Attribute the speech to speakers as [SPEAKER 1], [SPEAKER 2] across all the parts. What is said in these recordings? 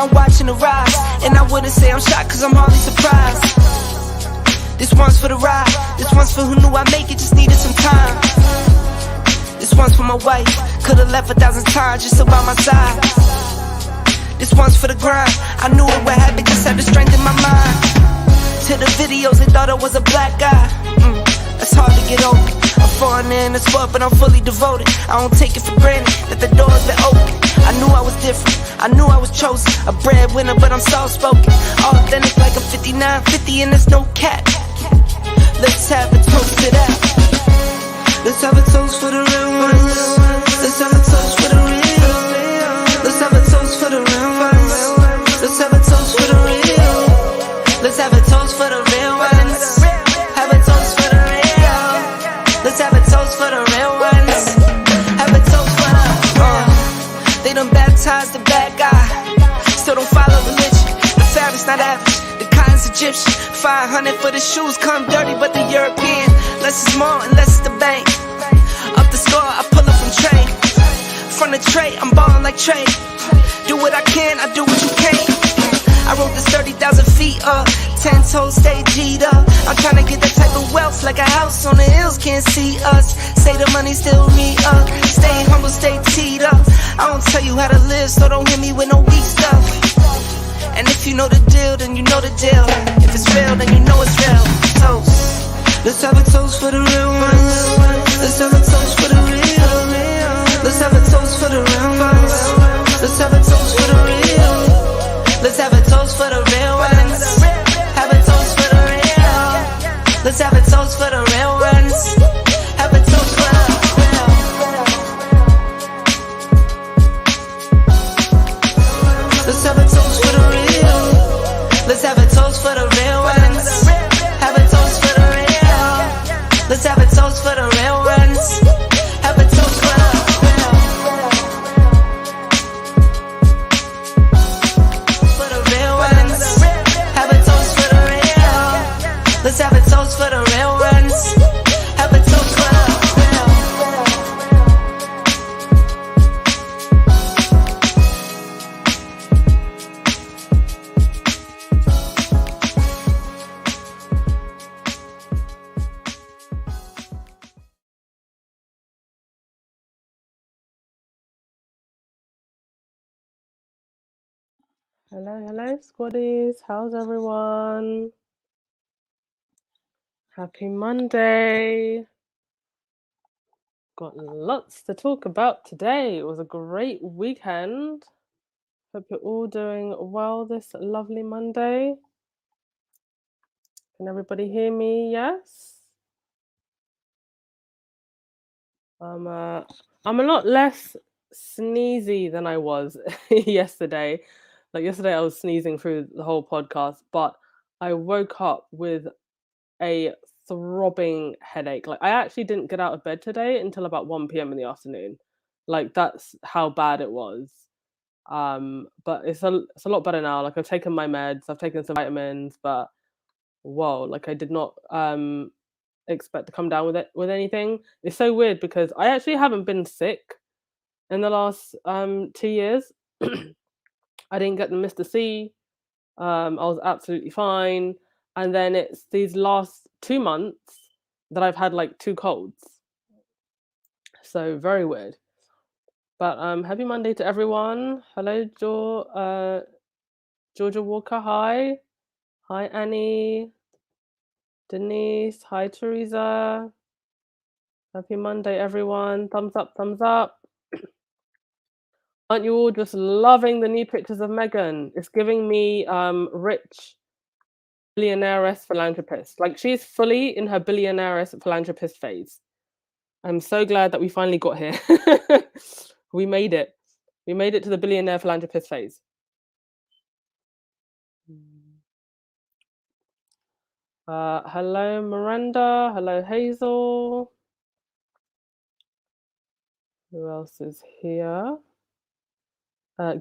[SPEAKER 1] I'm watching the rise. And I wouldn't say I'm shocked, cause I'm hardly surprised. This one's for the ride. This one's for who knew I'd make it, just needed some time. This one's for my wife. Could've left 1,000 times just to by my side. This one's for the grind. I knew it would happen, just had the strength in my mind. To the videos, they thought I was a black guy. That's hard to get over. I'm foreigner in the sport, but I'm fully devoted. I don't take it for granted that the door's been open. I knew I was different, I knew I was chosen. A breadwinner, but I'm soft-spoken. Authentic like a 5950 and there's no cap. Let's have a toast to that. Let's have a toast for the real ones. Let's have a toast for the real. Let's have a toast for the real ones. Let's have a toast for the real. Let's have a toast for the real ones. Have a toast for the real. Let's have a toast for the real ones. Have a toast for the They done baptized the bad guy. Still don't follow religion. The fabric's not average. The cotton's Egyptian. 500 for the shoes, come dirty, but the European. Less is more and less is the bank. Up the score, I pull up from train. From the tray, I'm ballin' like Trey. Do what I can, I do what you can't. I wrote this 30,000 feet up. 10 toes, stay G'd up. I'm tryna get that type of wealth, like a house on the hills, can't see us. Say the money still me up. Stay humble, stay teed up. I don't tell you how to live, so don't hit me with no weak stuff. And if you know the deal, then you know the deal. If it's real, then you know it's real. Toast. Let's have a toast for the real ones. Let's have a toast for the real. Let's have a toast for the real ones. Let's have a toast for the real. Let's have a toast for the real ones. Have a toast for the real. Let's have a toast for the real ones. Have a toast for the real. Let's have a toast for the real. Let's have a toast for the real ones. Have a toast for the real. Let's have a toast for the real ones. Have a toast for the real. For the real ones. Have a toast for the real. Let's have a toast for the real ones. Have a toast for the real.
[SPEAKER 2] Hello, squaddies. How's everyone? Happy Monday. Got lots to talk about today. It was a great weekend. Hope you're all doing well this lovely Monday. Can everybody hear me? Yes? I'm a lot less sneezy than I was yesterday. Like yesterday I was sneezing through the whole podcast, but I woke up with a throbbing headache. Like I actually didn't get out of bed today until about 1 p.m. in the afternoon. Like that's how bad it was. But it's a lot better now. Like I've taken my meds, I've taken some vitamins, but whoa, like I did not expect to come down with anything. It's so weird because I actually haven't been sick in the last 2 years. I didn't get the Mr. C. I was absolutely fine. And then it's these last 2 months that I've had like 2 colds. So very weird. But happy Monday to everyone. Hello, Georgia Walker. Hi. Hi, Annie. Denise. Hi, Teresa. Happy Monday, everyone. Thumbs up, thumbs up. Aren't you all just loving the new pictures of Meghan? It's giving me rich billionaire-esque philanthropist. Like she's fully in her billionaire-esque philanthropist phase. I'm so glad that we finally got here. We made it. We made it to the billionaire philanthropist phase. Hello, Miranda. Hello, Hazel. Who else is here?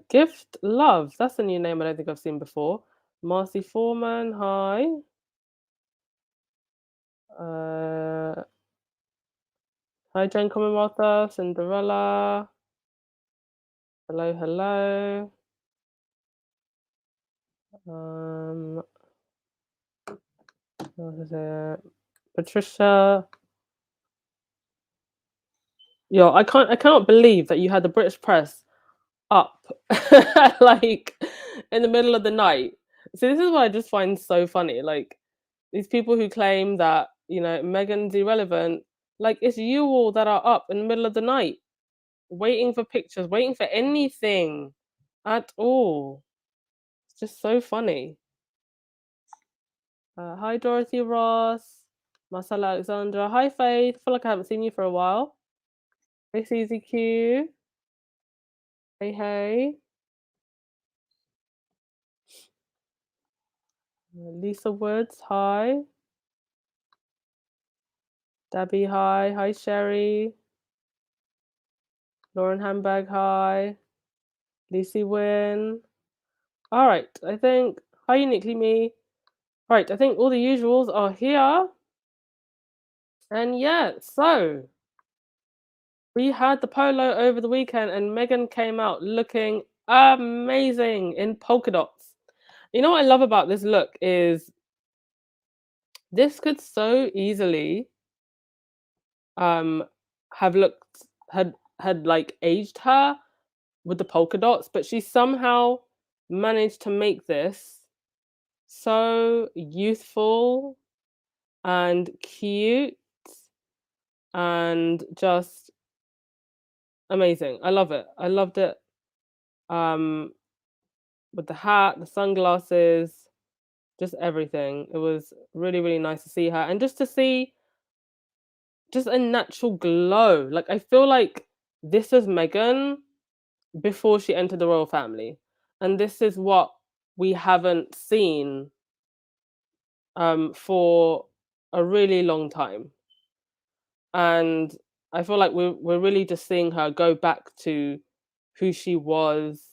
[SPEAKER 2] Gift Love. That's a new name I don't think I've seen before. Marcy Foreman. Hi. Hi, Jane Commonwealther. Cinderella. Hello, hello. What is it? Patricia. Yo, I cannot believe that you had the British press up like in the middle of the night. So this is what I just find so funny. Like these people who claim that, Meghan's irrelevant, like it's you all that are up in the middle of the night, waiting for pictures, waiting for anything at all. It's just so funny. Hi Dorothy Ross, Marcella Alexandra. Hi Faith. I feel like I haven't seen you for a while. Hey CZQ. Hey hey. Lisa Woods. Hi. Debbie. Hi. Hi Sherry. Lauren Hamburg. Hi. Lucy Wynn. All right. I think. Hi Uniquely Me. Right. I think all the usuals are here. And yeah, so we had the polo over the weekend, and Meghan came out looking amazing in polka dots. You know what I love about this look is this could so easily um have looked had like aged her with the polka dots, but she somehow managed to make this so youthful and cute and just amazing. I love it. I loved it. Um with the hat, the sunglasses, just everything. It was really, really nice to see her and just to see just a natural glow. Like I feel like this is Meghan before she entered the royal family. And this is what we haven't seen for a really long time. And I feel like we're really just seeing her go back to who she was.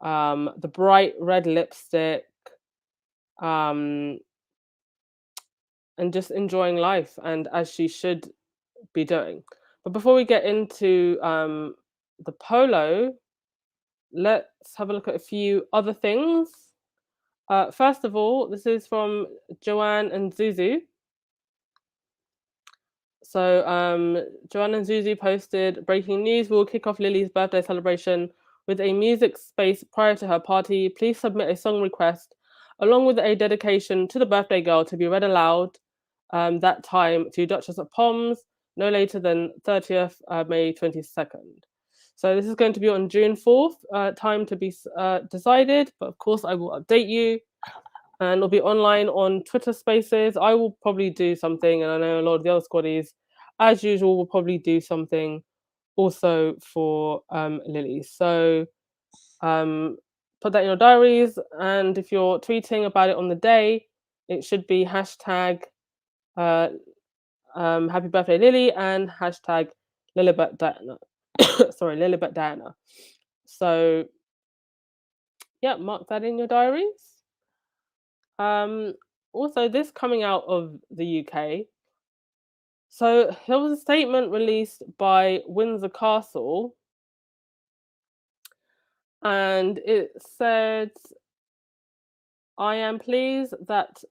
[SPEAKER 2] The bright red lipstick, um, and just enjoying life and as she should be doing. But before we get into the polo, let's have a look at a few other things. First of all, this is from Joanne and Zuzu. So Joanne and Zuzu posted breaking news. We'll kick off Lily's birthday celebration with a music space prior to her party. Please submit a song request along with a dedication to the birthday girl to be read aloud that time to Duchess of Poms no later than 30th May 22nd. So this is going to be on June 4th, time to be decided, but of course I will update you and it'll be online on Twitter Spaces. I will probably do something, and I know a lot of the other squaddies, as usual, will probably do something also for Lily. So put that in your diaries, and if you're tweeting about it on the day, it should be hashtag uh, Happy Birthday Lily and hashtag Lilibet Diana. Sorry, Lilibet Diana. So yeah, mark that in your diaries. Also, this coming out of the UK. So there was a statement released by Windsor Castle, and it said, "I am pleased that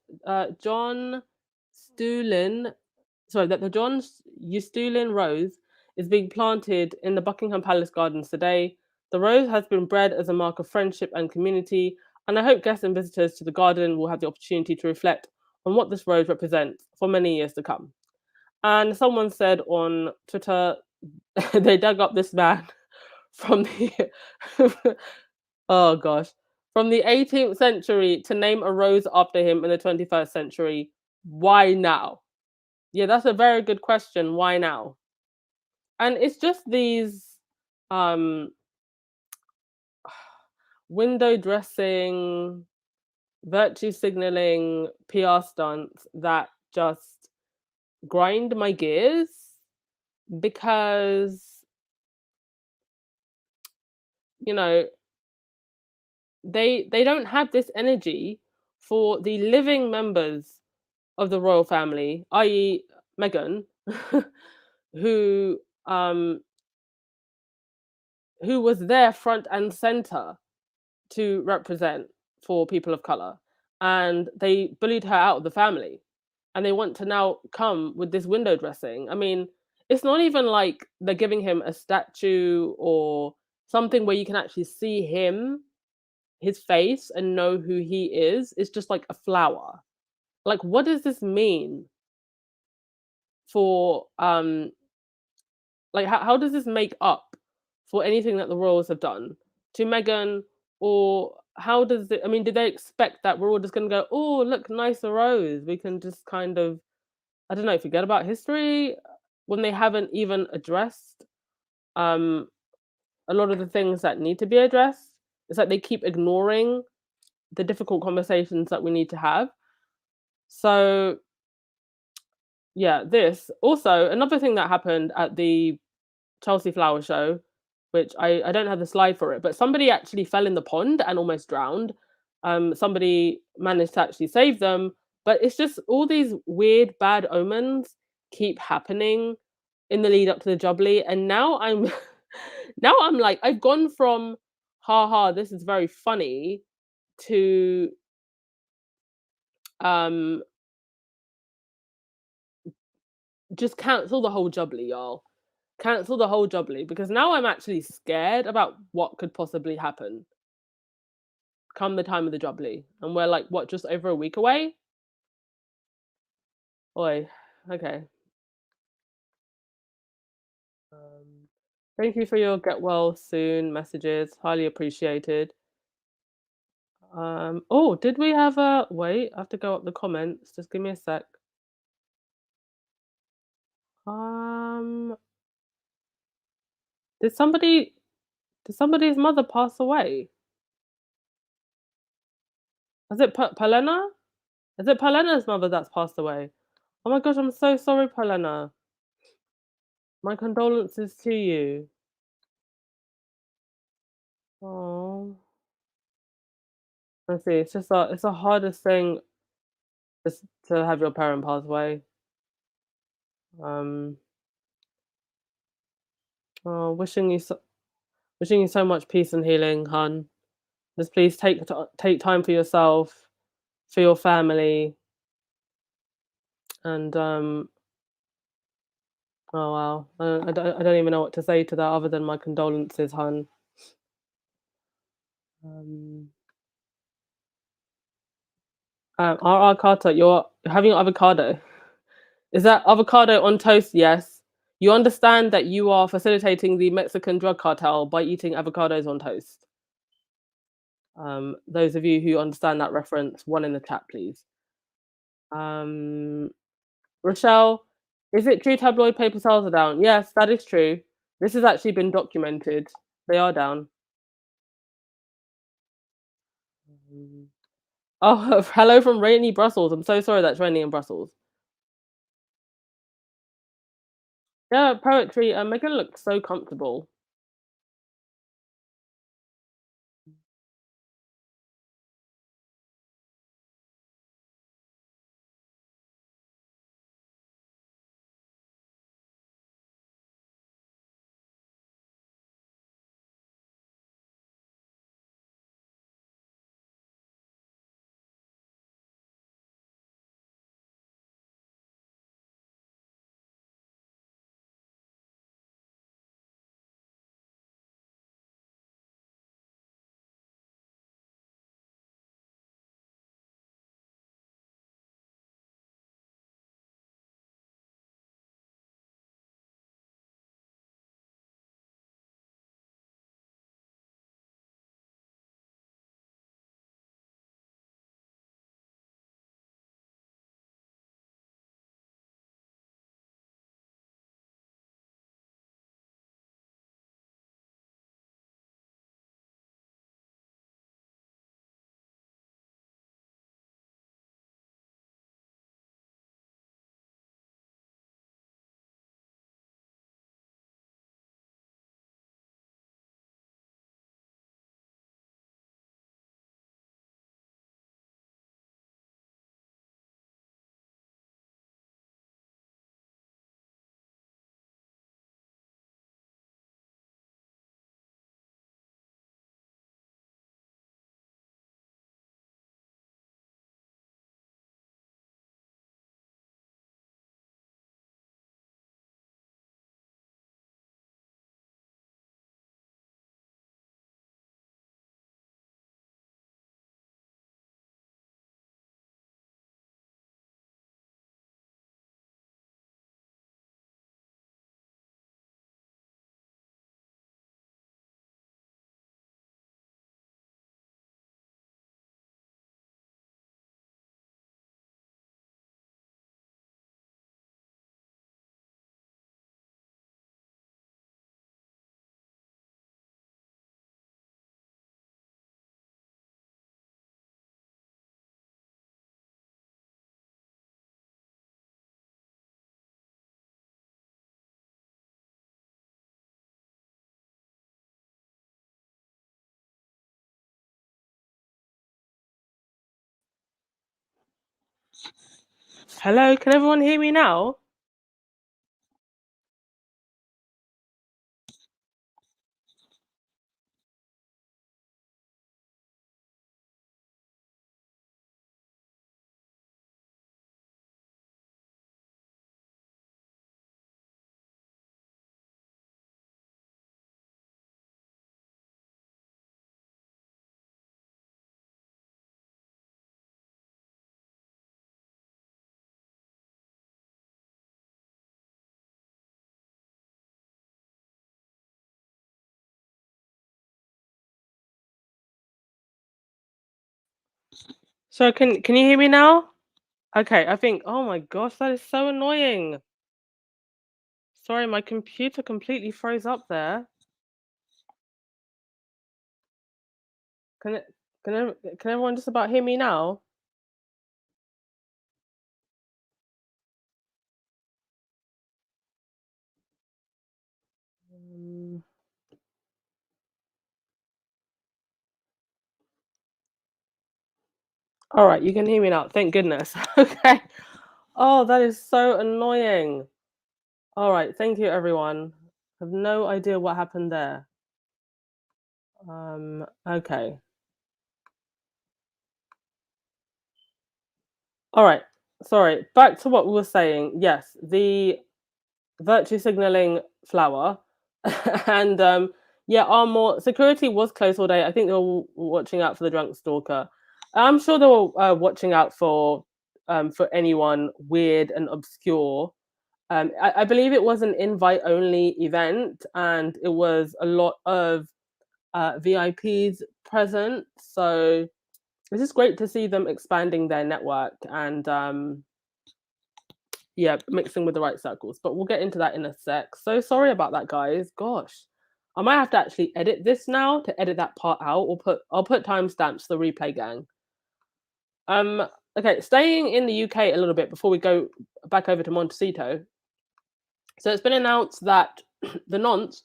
[SPEAKER 2] John Stulin, sorry, that the John Eustulin rose is being planted in the Buckingham Palace gardens today. The rose has been bred as a mark of friendship and community, and I hope guests and visitors to the garden will have the opportunity to reflect on what this rose represents for many years to come." And someone said on Twitter, they dug up this man from the oh gosh, from the 18th century to name a rose after him in the 21st century. Why now? Yeah, that's a very good question. Why now? And it's just these um window dressing, virtue signaling PR stunts that just grind my gears because you know they don't have this energy for the living members of the royal family, i.e., Meghan, who um who was there front and center to represent for people of color, and they bullied her out of the family, and they want to now come with this window dressing. I mean, it's not even like they're giving him a statue or something where you can actually see him, his face, and know who he is. It's just like a flower. Like, what does this mean for like how does this make up for anything that the royals have done to Meghan? Or how does it, I mean, did they expect that we're all just gonna go, oh look, nice, a rose, we can just kind of, I don't know, forget about history, when they haven't even addressed um a lot of the things that need to be addressed? It's like they keep ignoring the difficult conversations that we need to have. So yeah, this also another thing that happened at the Chelsea Flower Show, which I don't have the slide for it, but somebody actually fell in the pond and almost drowned. Somebody managed to actually save them, but it's just all these weird bad omens keep happening in the lead up to the Jubilee, and now I'm now I'm like, I've gone from ha ha, this is very funny, to um just cancel the whole Jubilee, y'all. Cancel the whole Jubilee, because now I'm actually scared about what could possibly happen come the time of the Jubilee. And we're like, what, just over a week away? Oi, okay. Um, Thank you for your get well soon messages. Highly appreciated. Oh, did we have a wait? I have to go up the comments. Just give me a sec. Um, did somebody did somebody's mother pass away? Was it Palena? Is it Palena's mother that's passed away? Oh my gosh, I'm so sorry, Palena. My condolences to you. Oh, I see. It's the hardest thing just to have your parent pass away. Um, oh, wishing you so much peace and healing, hun. Just please take time for yourself, for your family, and oh wow, I don't even know what to say to that other than my condolences, hun. Um, R. Carter, you're having avocado. Is that avocado on toast? Yes. You understand that you are facilitating the Mexican drug cartel by eating avocados on toast. Those of you who understand that reference, one in the chat, please. Um, Rochelle, is it true tabloid paper sales are down? Yes, that is true. This has actually been documented. They are down. Mm. Oh, hello from rainy Brussels. I'm so sorry that's raining in Brussels. Yeah, poetry. Megan looks so comfortable. Hello, can everyone hear me now? So can you hear me now? Okay, I think, oh my gosh, that is so annoying. Sorry, my computer completely froze up there. Can it can everyone just about hear me now? Um, all right, you can hear me now. Thank goodness. Okay. Oh, that is so annoying. All right, thank you everyone. I have no idea what happened there. Okay. All right. Sorry. Back to what we were saying. Yes, the virtue signaling flower, and yeah, Armor security was closed all day. I think they were watching out for the drunk stalker. I'm sure they were watching out for anyone weird and obscure. I believe it was an invite only event, and it was a lot of VIPs present. So it's just great to see them expanding their network and yeah, mixing with the right circles. But we'll get into that in a sec. So sorry about that, guys. Gosh, I might have to actually edit this now to edit that part out. Or I'll put timestamps for the replay gang. Um, okay, staying in the UK a little bit before we go back over to Montecito. So it's been announced that the nonce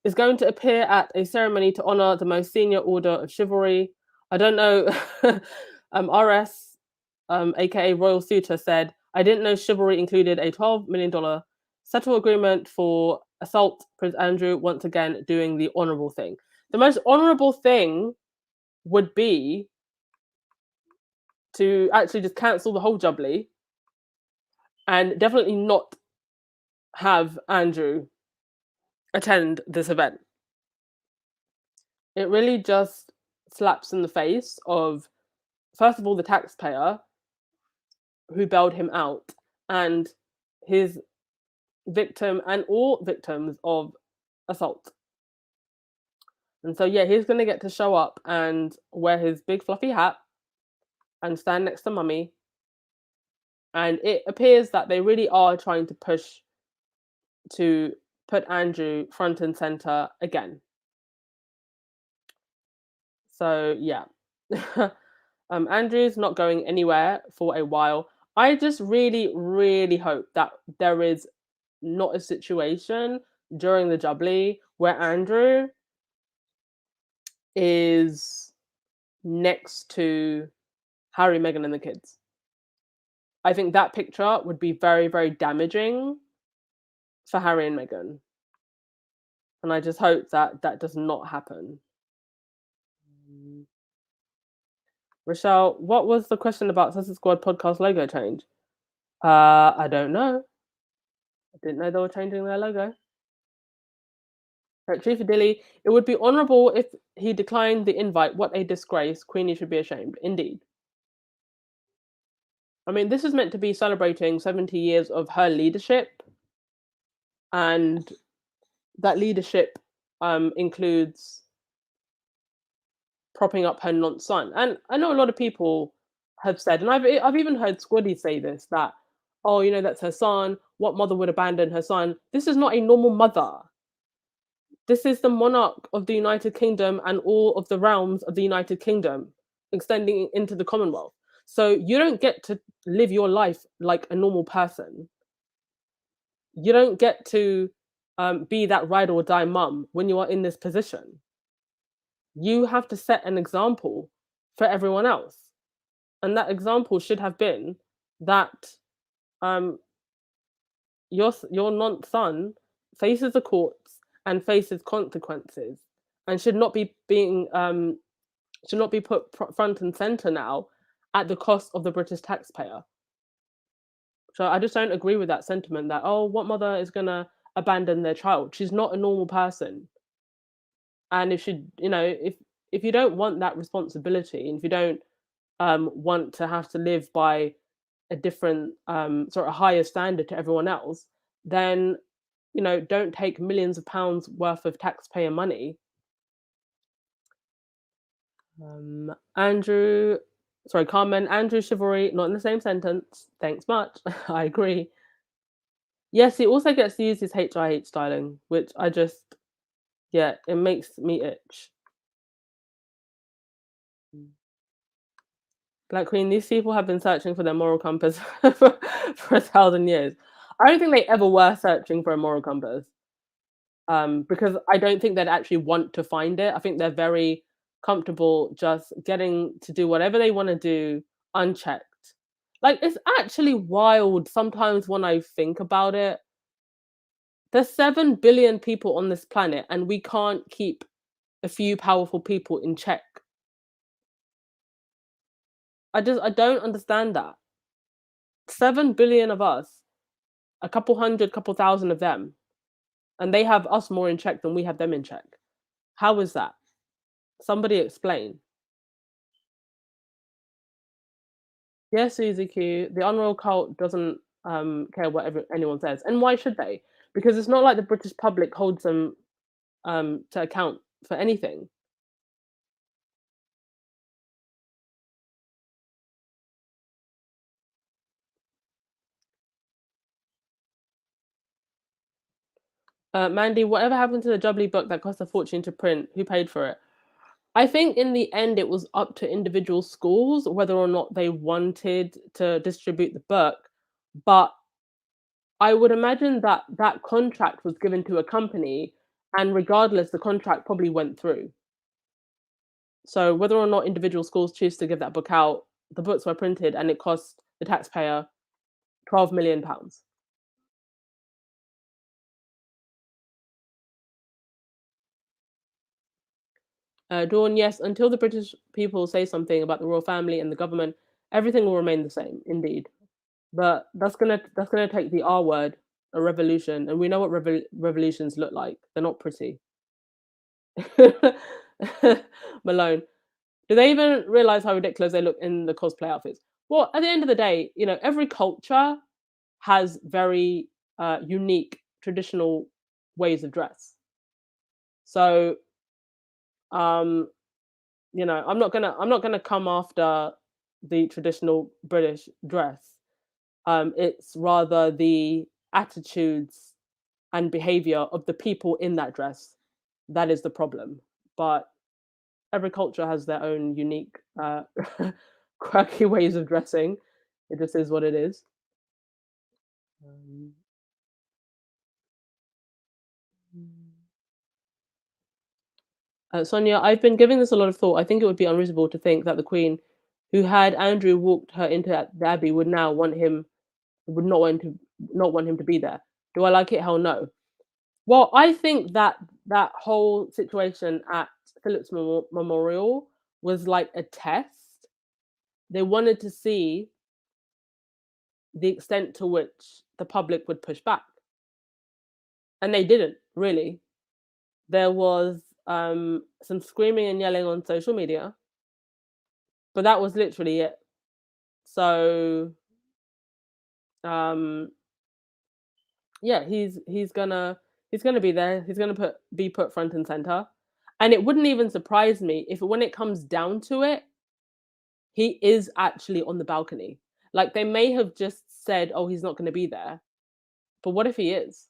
[SPEAKER 2] is going to appear at a ceremony to honor the most senior order of chivalry. I don't know. RS, aka Royal Suitor, said, I didn't know chivalry included a $12 million settle agreement for assault Prince Andrew, once again doing the honorable thing. The most honorable thing would be to actually just cancel the whole jubbly and definitely not have Andrew attend this event. It really just slaps in the face of, first of all, the taxpayer who bailed him out and his victim and all victims of assault. And so, yeah, he's going to get to show up and wear his big fluffy hat and stand next to mummy. And it appears that they really are trying to push to put Andrew front and center again. So, yeah. Andrew's not going anywhere for a while. I just really, really hope that there is not a situation during the jubbly where Andrew is next to Harry, Meghan, and the kids. I think that picture would be very, very damaging for Harry and Meghan. And I just hope that that does not happen. Rochelle, what was the question about Sausage Squad podcast logo change? I don't know. I didn't know they were changing their logo. Right, Chief Dilly, it would be honourable if he declined the invite. What a disgrace. Queenie should be ashamed. Indeed. I mean, this is meant to be celebrating 70 years of her leadership, and that leadership includes propping up her nonce son. And I know a lot of people have said, and I've even heard Squaddy say this, that, oh, you know, that's her son. What mother would abandon her son? This is not a normal mother. This is the monarch of the United Kingdom and all of the realms of the United Kingdom, extending into the Commonwealth. So you don't get to live your life like a normal person. You don't get to be that ride or die mum when you are in this position. You have to set an example for everyone else. And that example should have been that um your son faces the courts and faces consequences and should not be put front and center now at the cost of the British taxpayer. So I just don't agree with that sentiment that, oh, what mother is gonna abandon their child? She's not a normal person. And if she, if you don't want that responsibility, and if you don't want to have to live by a different sort of higher standard to everyone else, then don't take millions of pounds worth of taxpayer money. Andrew, sorry, Carmen, Andrew, chivalry, not in the same sentence. Thanks much. I agree. Yes, he also gets to use his HIH styling, which I just, yeah, it makes me itch. Black Queen, these people have been searching for their moral compass for 1,000 years. I don't think they ever were searching for a moral compass, because I don't think they'd actually want to find it. I think they're very comfortable just getting to do whatever they want to do unchecked. Like, it's actually wild sometimes when I think about it. There's 7 billion people on this planet, and we can't keep a few powerful people in check. I don't understand that. 7 billion of us, a couple hundred, couple thousand of them, and they have us more in check than we have them in check. How is that? Somebody explain. Yes, Suzy Q, the Unroyal cult doesn't care what anyone says. And why should they? Because it's not like the British public holds them to account for anything. Mandy, whatever happened to the Jubilee book that cost a fortune to print? Who paid for it? I think in the end it was up to individual schools whether or not they wanted to distribute the book, but I would imagine that that contract was given to a company, and regardless, the contract probably went through. So whether or not individual schools choose to give that book out, the books were printed and it cost the taxpayer £12 million. Dawn, yes, until the British people say something about the royal family and the government, everything will remain the same, indeed. But that's gonna take the R word, a revolution, and we know what revolutions look like. They're not pretty. Malone, do they even realize how ridiculous they look in the cosplay outfits? Well, at the end of the day, every culture has very unique traditional ways of dress. So, um, I'm not gonna come after the traditional British dress. It's rather the attitudes and behavior of the people in that dress that is the problem. But every culture has their own unique, quirky ways of dressing. It just is what it is. Um, Sonia, I've been giving this a lot of thought. I think it would be unreasonable to think that the Queen, who had Andrew walked her into the Abbey, would not want him to be there. Do I like it? Hell no. Well, I think that that whole situation at Philip's Memorial was like a test. They wanted to see the extent to which the public would push back, and they didn't really. There was some screaming and yelling on social media, but that was literally it. So um, yeah, he's gonna be there. He's gonna be put front and center, and it wouldn't even surprise me if when it comes down to it, he is actually on the balcony. Like, they may have just said, "Oh, he's not going to be there," but what if he is?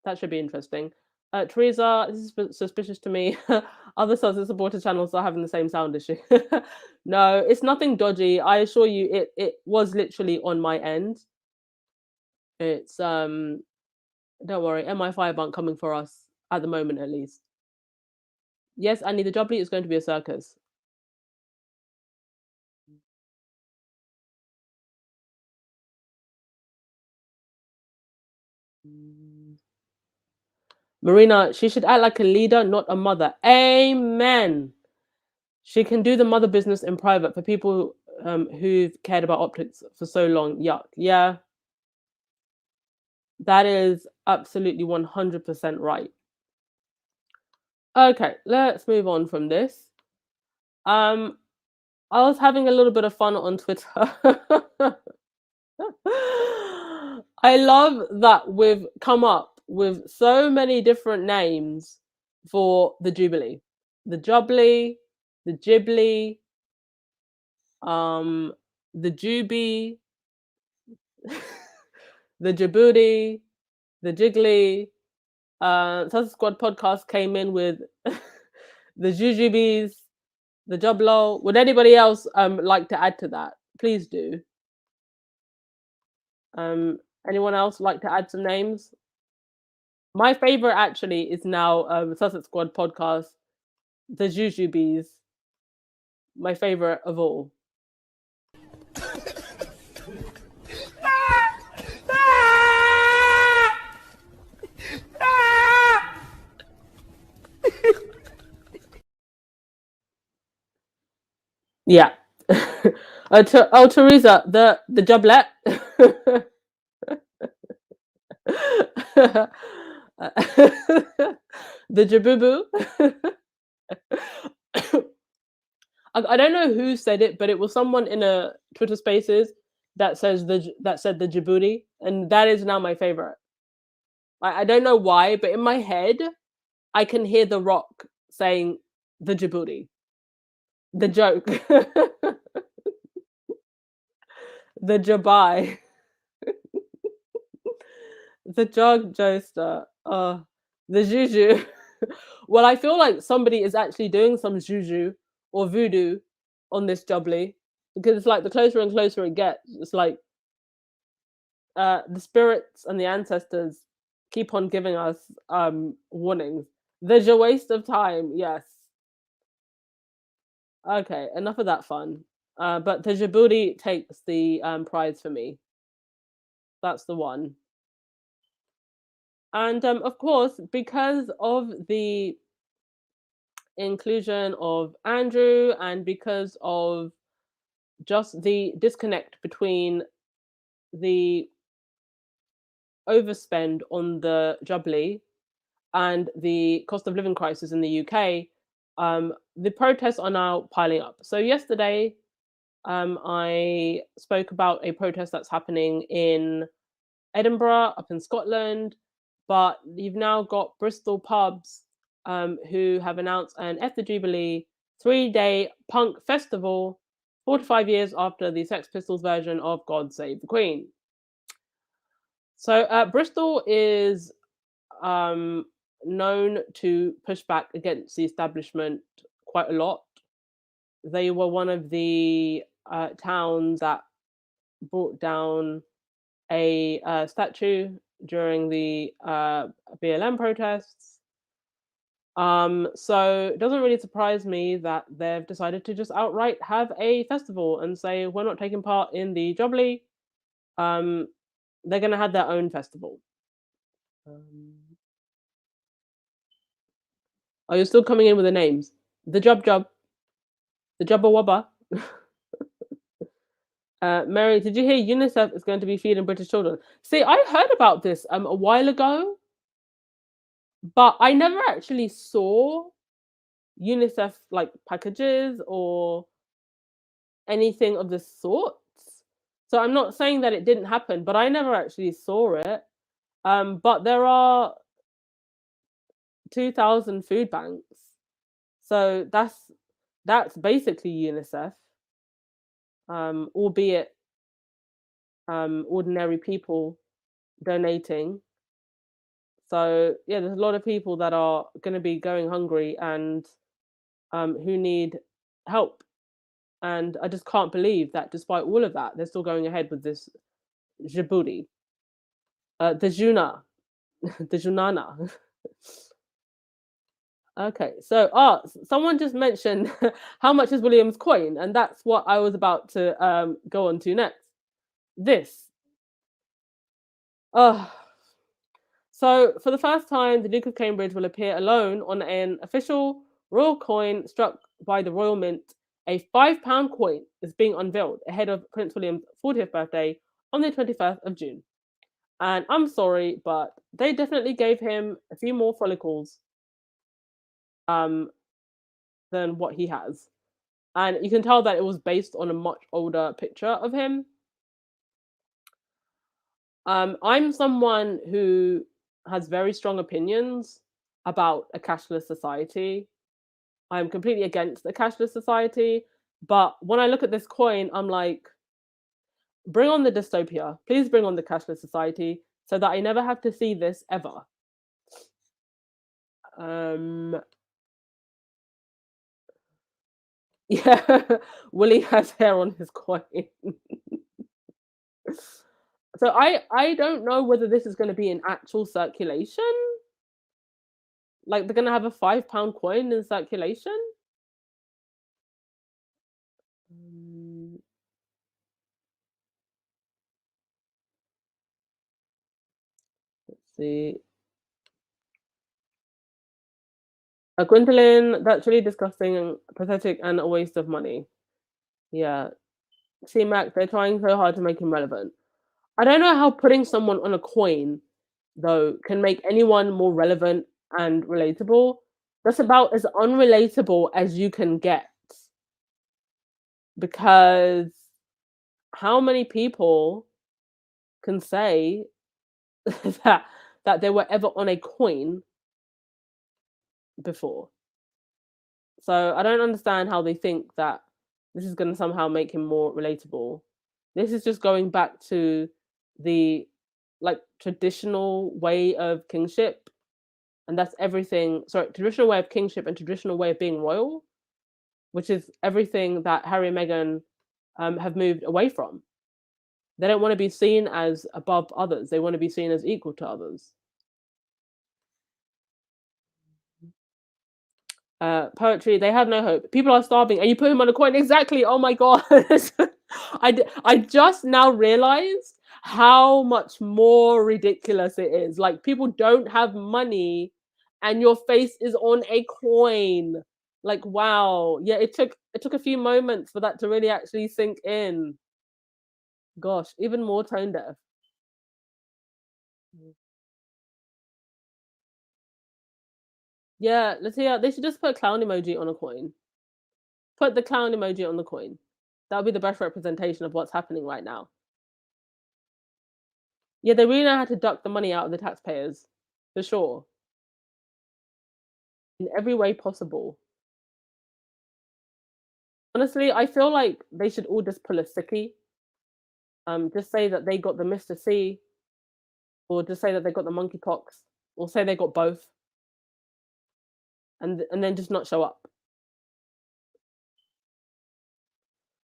[SPEAKER 2] That should be interesting. Teresa, this is suspicious to me. Other Celtic supporter channels are having the same sound issue. No, it's nothing dodgy. I assure you, it was literally on my end. It's don't worry, MI5 aren't coming for us at the moment, at least. Yes, Annie, the Jubilee is going to be a circus. Marina, she should act like a leader, not a mother. Amen. She can do the mother business in private for people who've cared about optics for so long. Yuck. Yeah, that is absolutely 100% right. Okay, let's move on from this. I was having a little bit of fun on Twitter. I love that we've come up with so many different names for the Jubilee. The Jubilee, the Ghibli, the Jubi, the Djibouti, the Jiggly. Salsa Squad podcast came in with the Jujubes, the Jublo. Would anybody else like to add to that? Please do. Anyone else like to add some names? My favorite actually is now Sussex Squad podcast, the Jujubes. My favorite of all. Yeah. Teresa, the Jublet. The Jabubu. I don't know who said it, but it was someone in a Twitter Spaces that said the Djibouti, and that is now my favorite. I don't know why, but in my head, I can hear The Rock saying the Djibouti. The joke. The Jabai. The Jog Joester. The Juju. Well, I feel like somebody is actually doing some Juju or voodoo on this Jubbly, because it's like the closer and closer it gets, it's like the spirits and the ancestors keep on giving us warnings. There's a waste of time, yes. Okay, enough of that fun. But the Djibouti takes the prize for me. That's the one. And of course, because of the inclusion of Andrew and because of just the disconnect between the overspend on the Jubilee and the cost of living crisis in the UK, the protests are now piling up. So yesterday, I spoke about a protest that's happening in Edinburgh, up in Scotland, but you've now got Bristol pubs who have announced an F the Jubilee 3-day punk festival 45 years after the Sex Pistols version of God Save the Queen. So Bristol is known to push back against the establishment quite a lot. They were one of the towns that brought down a statue during the BLM protests. So it doesn't really surprise me that they've decided to just outright have a festival and say we're not taking part in the Jubilee. They're going to have their own festival. Are you still coming in with the names? The Jub, the Jubba Wubba. Mary, did you hear UNICEF is going to be feeding British children? See, I heard about this a while ago, but I never actually saw UNICEF like packages or anything of the sort. So I'm not saying that it didn't happen, but I never actually saw it. But there are 2,000 food banks, so that's basically UNICEF, albeit ordinary people donating. So yeah, there's a lot of people that are going to be going hungry and who need help. And I just can't believe that despite all of that, they're still going ahead with this Djibouti. The Juna, the Junana. Okay, so someone just mentioned how much is William's coin, and that's what I was about to go on to next. This. So, for the first time, the Duke of Cambridge will appear alone on an official royal coin struck by the Royal Mint. A £5 coin is being unveiled ahead of Prince William's 40th birthday on the 21st of June. And I'm sorry, but they definitely gave him a few more follicles um, than what he has. And you can tell that it was based on a much older picture of him. I'm someone who has very strong opinions about a cashless society. I'm completely against a cashless society. But when I look at this coin, I'm like, bring on the dystopia. Please bring on the cashless society so that I never have to see this ever. Um, yeah, Willie has hair on his coin. So I don't know whether this is going to be in actual circulation. Like they're going to have a £5 coin in circulation. Mm, let's see. Gwendolyn, that's really disgusting and pathetic and a waste of money. Yeah. See, Mac, they're trying so hard to make him relevant. I don't know how putting someone on a coin, though, can make anyone more relevant and relatable. That's about as unrelatable as you can get. Because how many people can say that they were ever on a coin before? So I don't understand how they think that this is going to somehow make him more relatable. This is just going back to the like traditional way of kingship, and that's everything. Sorry, traditional way of kingship and traditional way of being royal, which is everything that Harry and Meghan have moved away from. They don't want to be seen as above others. They want to be seen as equal to others. Poetry, they have no hope. People are starving, and you put him on a coin. Exactly. Oh my god. I just now realized how much more ridiculous it is. Like people don't have money, and your face is on a coin. Like wow, yeah. It took a few moments for that to really actually sink in. Gosh, even more tone deaf. Yeah, let's see. They should just put a clown emoji on a coin. Put the clown emoji on the coin. That would be the best representation of what's happening right now. Yeah, they really know how to duck the money out of the taxpayers, for sure, in every way possible. Honestly, I feel like they should all just pull a sickie. Just say that they got the Mr. C, or just say that they got the monkeypox, or say they got both, and then just not show up.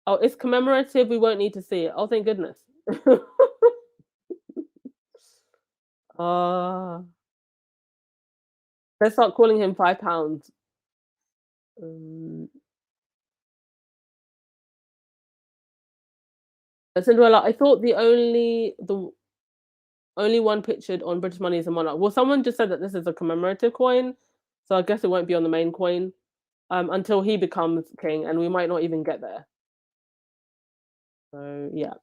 [SPEAKER 2] Oh, it's commemorative. We won't need to see it. Oh, thank goodness. uh, let's start calling him £5. Um, Cinderella. I thought the only one pictured on British money is a monarch. Well, someone just said that this is a commemorative coin, so I guess it won't be on the main coin until he becomes king, and we might not even get there. So yeah.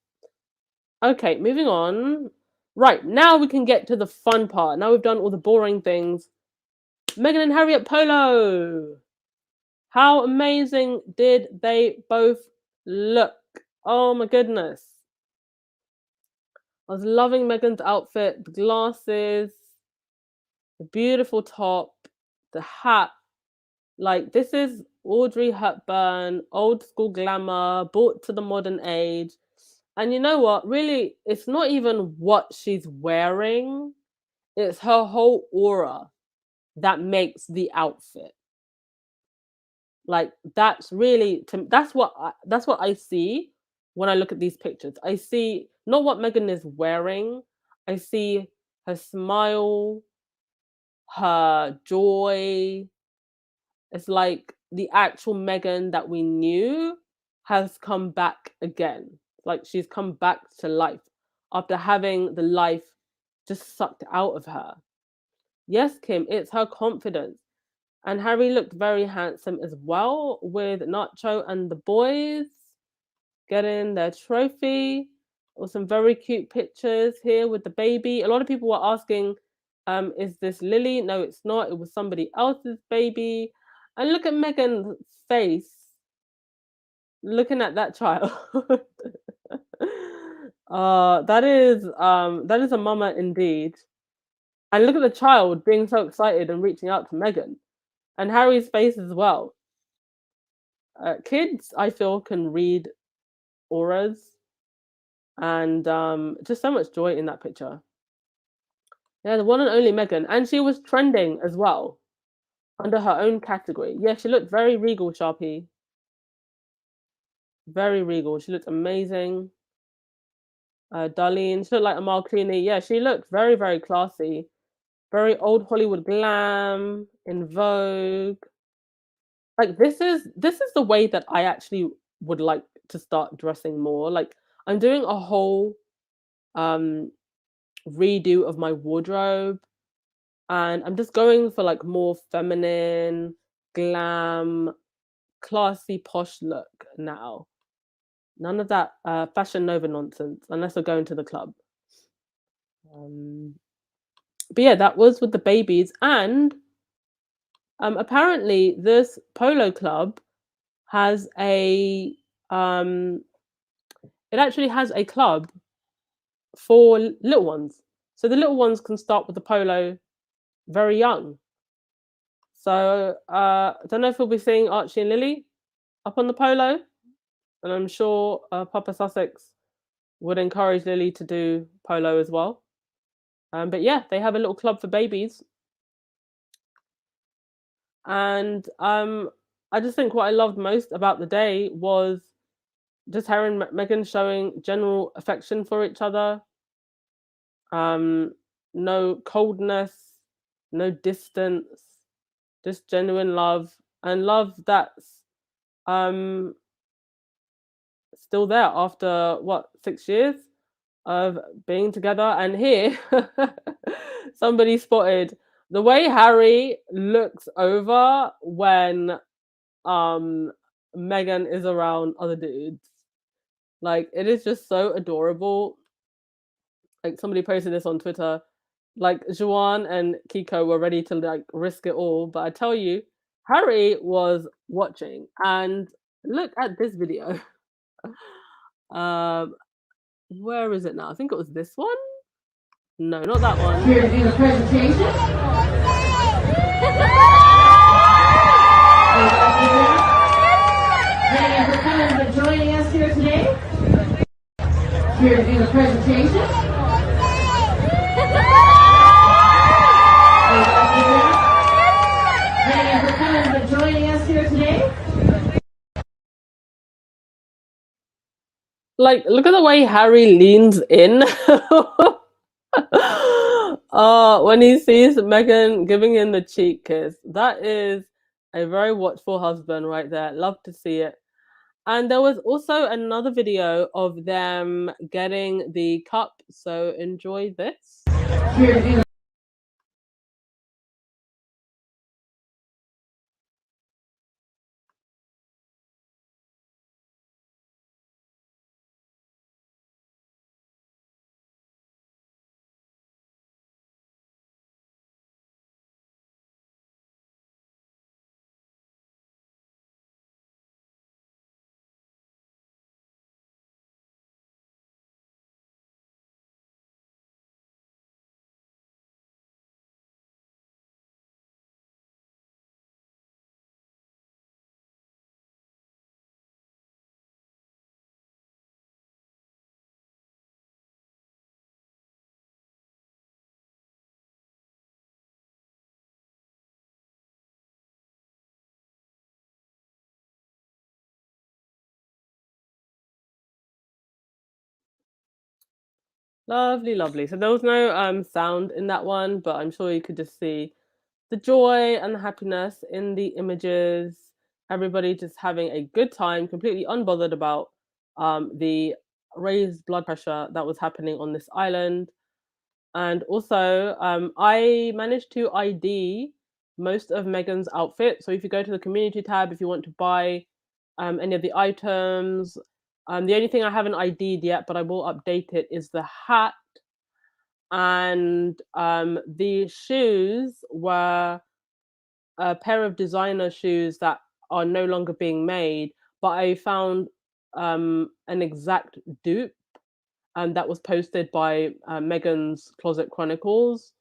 [SPEAKER 2] Okay, moving on. Right now we can get to the fun part. Now we've done all the boring things. Meghan and Harry at Polo. How amazing did they both look? Oh my goodness. I was loving Meghan's outfit, the glasses, the beautiful top, the hat. Like this is Audrey Hepburn, old school glamour, brought to the modern age. And you know what? Really, it's not even what she's wearing, it's her whole aura that makes the outfit. Like that's really that's what I see when I look at these pictures. I see not what Meghan is wearing. I see her smile, her joy. It's like the actual Meghan that we knew has come back again. Like she's come back to life after having the life just sucked out of her. Yes, Kim, it's her confidence. And Harry looked very handsome as well with Nacho and the boys getting their trophy. Or some very cute pictures here with the baby. A lot of people were asking, is this Lily? No, it's not. It was somebody else's baby. And look at Meghan's face looking at that child. That is a mama indeed. And look at the child being so excited and reaching out to Meghan. And Harry's face as well. Kids, I feel, can read auras, and just so much joy in that picture. Yeah, the one and only Meghan, and she was trending as well under her own category. Yeah, she looked very regal, Sharpie. Very regal. She looked amazing. Darlene, she looked like Amal Clooney. Yeah, she looked very, very classy. Very old Hollywood glam, in vogue. Like this is the way that I actually would like to start dressing more. Like I'm doing a whole um redo of my wardrobe, and I'm just going for like more feminine, glam, classy, posh look now. None of that fashion nova nonsense unless we're going to the club. Um, but yeah, that was with the babies, and apparently this polo club has a um, it actually has a club for little ones. So the little ones can start with the polo very young. So I don't know if we'll be seeing Archie and Lily up on the polo, and I'm sure Papa Sussex would encourage Lily to do polo as well. But yeah, they have a little club for babies, and I just think what I loved most about the day was just Harry and Meghan showing general affection for each other. Um, no coldness, no distance, just genuine love, and love that's um still there after what, 6 years of being together. And here somebody spotted the way Harry looks over when um Meghan is around other dudes. Like it is just so adorable. Like somebody posted this on Twitter. Like Juan and Kiko were ready to like risk it all, but I tell you, Harry was watching. And look at this video. um, where is it now? I think it was this one. No, not that one.
[SPEAKER 3] Here to do the presentation. Thank you for coming and joining us here today. Here to do the presentation. Thank you for coming and joining us here today.
[SPEAKER 2] Like, look at the way Harry leans in. When he sees Meghan giving him the cheek kiss. That is a very watchful husband right there. Love to see it. And there was also another video of them getting the cup. So enjoy this.
[SPEAKER 3] Here to do
[SPEAKER 2] Lovely, lovely. So there was no sound in that one, but I'm sure you could just see the joy and the happiness in the images. Everybody just having a good time, completely unbothered about the raised blood pressure that was happening on this island. And also, I managed to ID most of Meghan's outfit. So if you go to the community tab, if you want to buy any of the items, the only thing I haven't ID'd yet, but I will update it, is the hat. And the shoes were a pair of designer shoes that are no longer being made, but I found an exact dupe, and that was posted by Megan's Closet Chronicles.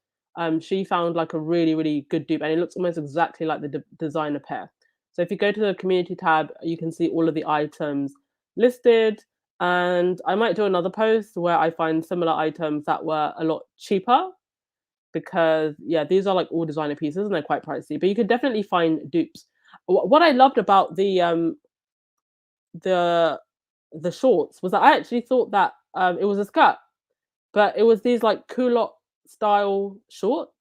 [SPEAKER 2] She found like a really, really good dupe, and it looks almost exactly like the designer pair. So if you go to the community tab, you can see all of the items listed. And I might do another post where I find similar items that were a lot cheaper, because yeah, these are like all designer pieces and they're quite pricey. But you can definitely find dupes. What I loved about the the shorts was that I actually thought that it was a skirt, but it was these like culotte style shorts,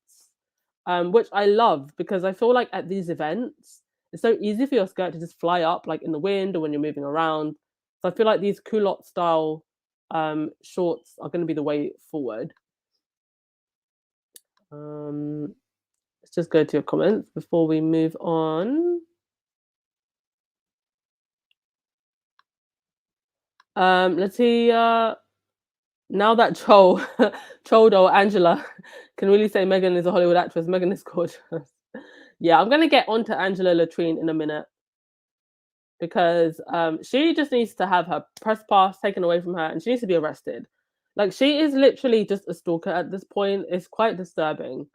[SPEAKER 2] which I love because I feel like at these events it's so easy for your skirt to just fly up like in the wind or when you're moving around. So I feel like these culotte style shorts are going to be the way forward. Um, let's just go to your comments before we move on. Let's see. Now that troll doll Angela can really say Meghan is a Hollywood actress. Meghan is gorgeous. Yeah, I'm gonna get onto Angela Latrine in a minute, because she just needs to have her press pass taken away from her, and she needs to be arrested. Like, she is literally just a stalker at this point. It's quite disturbing.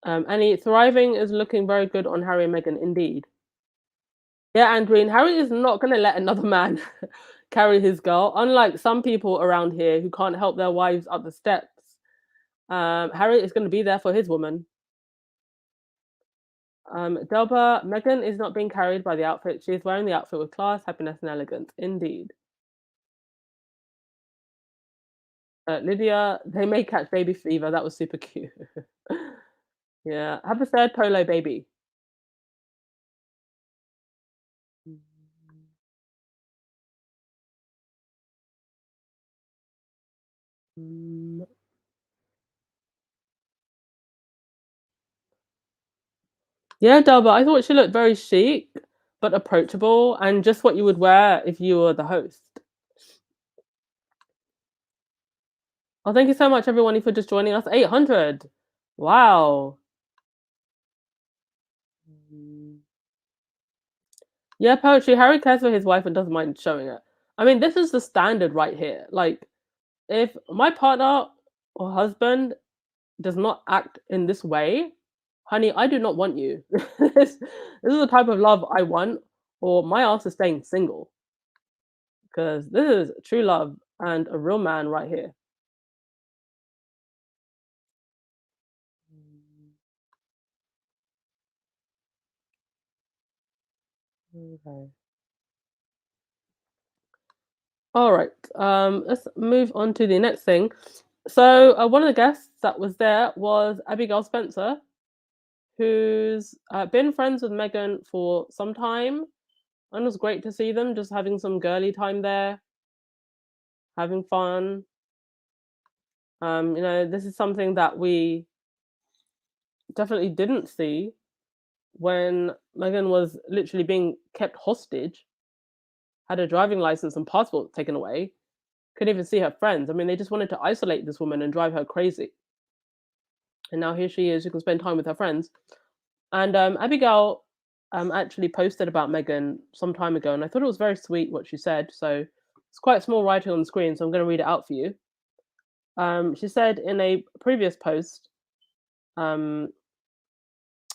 [SPEAKER 2] Annie, thriving is looking very good on Harry and Meghan, indeed. Yeah, Andreen, Harry is not going to let another man carry his girl, unlike some people around here who can't help their wives up the steps. Harry is going to be there for his woman. Delba, Meghan is not being carried by the outfit. She is wearing the outfit with class, happiness, and elegance. Indeed. Lydia, they may catch baby fever. That was super cute. Yeah. Have a third Polo baby. Mm. Yeah, Delba, I thought she looked very chic, but approachable, and just what you would wear if you were the host. Oh, thank you so much, everyone, for just joining us. 800. Wow. Yeah, poetry. Harry cares for his wife and doesn't mind showing it. I mean, this is the standard right here. Like, if my partner or husband does not act in this way, honey, I do not want you. This is the type of love I want, or my ass is staying single, because this is true love and a real man right here. Okay. All right. Let's move on to the next thing. So one of the guests that was there was Abigail Spencer, who's been friends with Meghan for some time, and it was great to see them just having some girly time there, having fun. This is something that we definitely didn't see when Meghan was literally being kept hostage, had her driving license and passport taken away, couldn't even see her friends. I mean, they just wanted to isolate this woman and drive her crazy. And now here she is, she can spend time with her friends. And Abigail actually posted about Meghan some time ago, and I thought it was very sweet what she said. So it's quite small writing on the screen, so I'm going to read it out for you. She said in a previous post,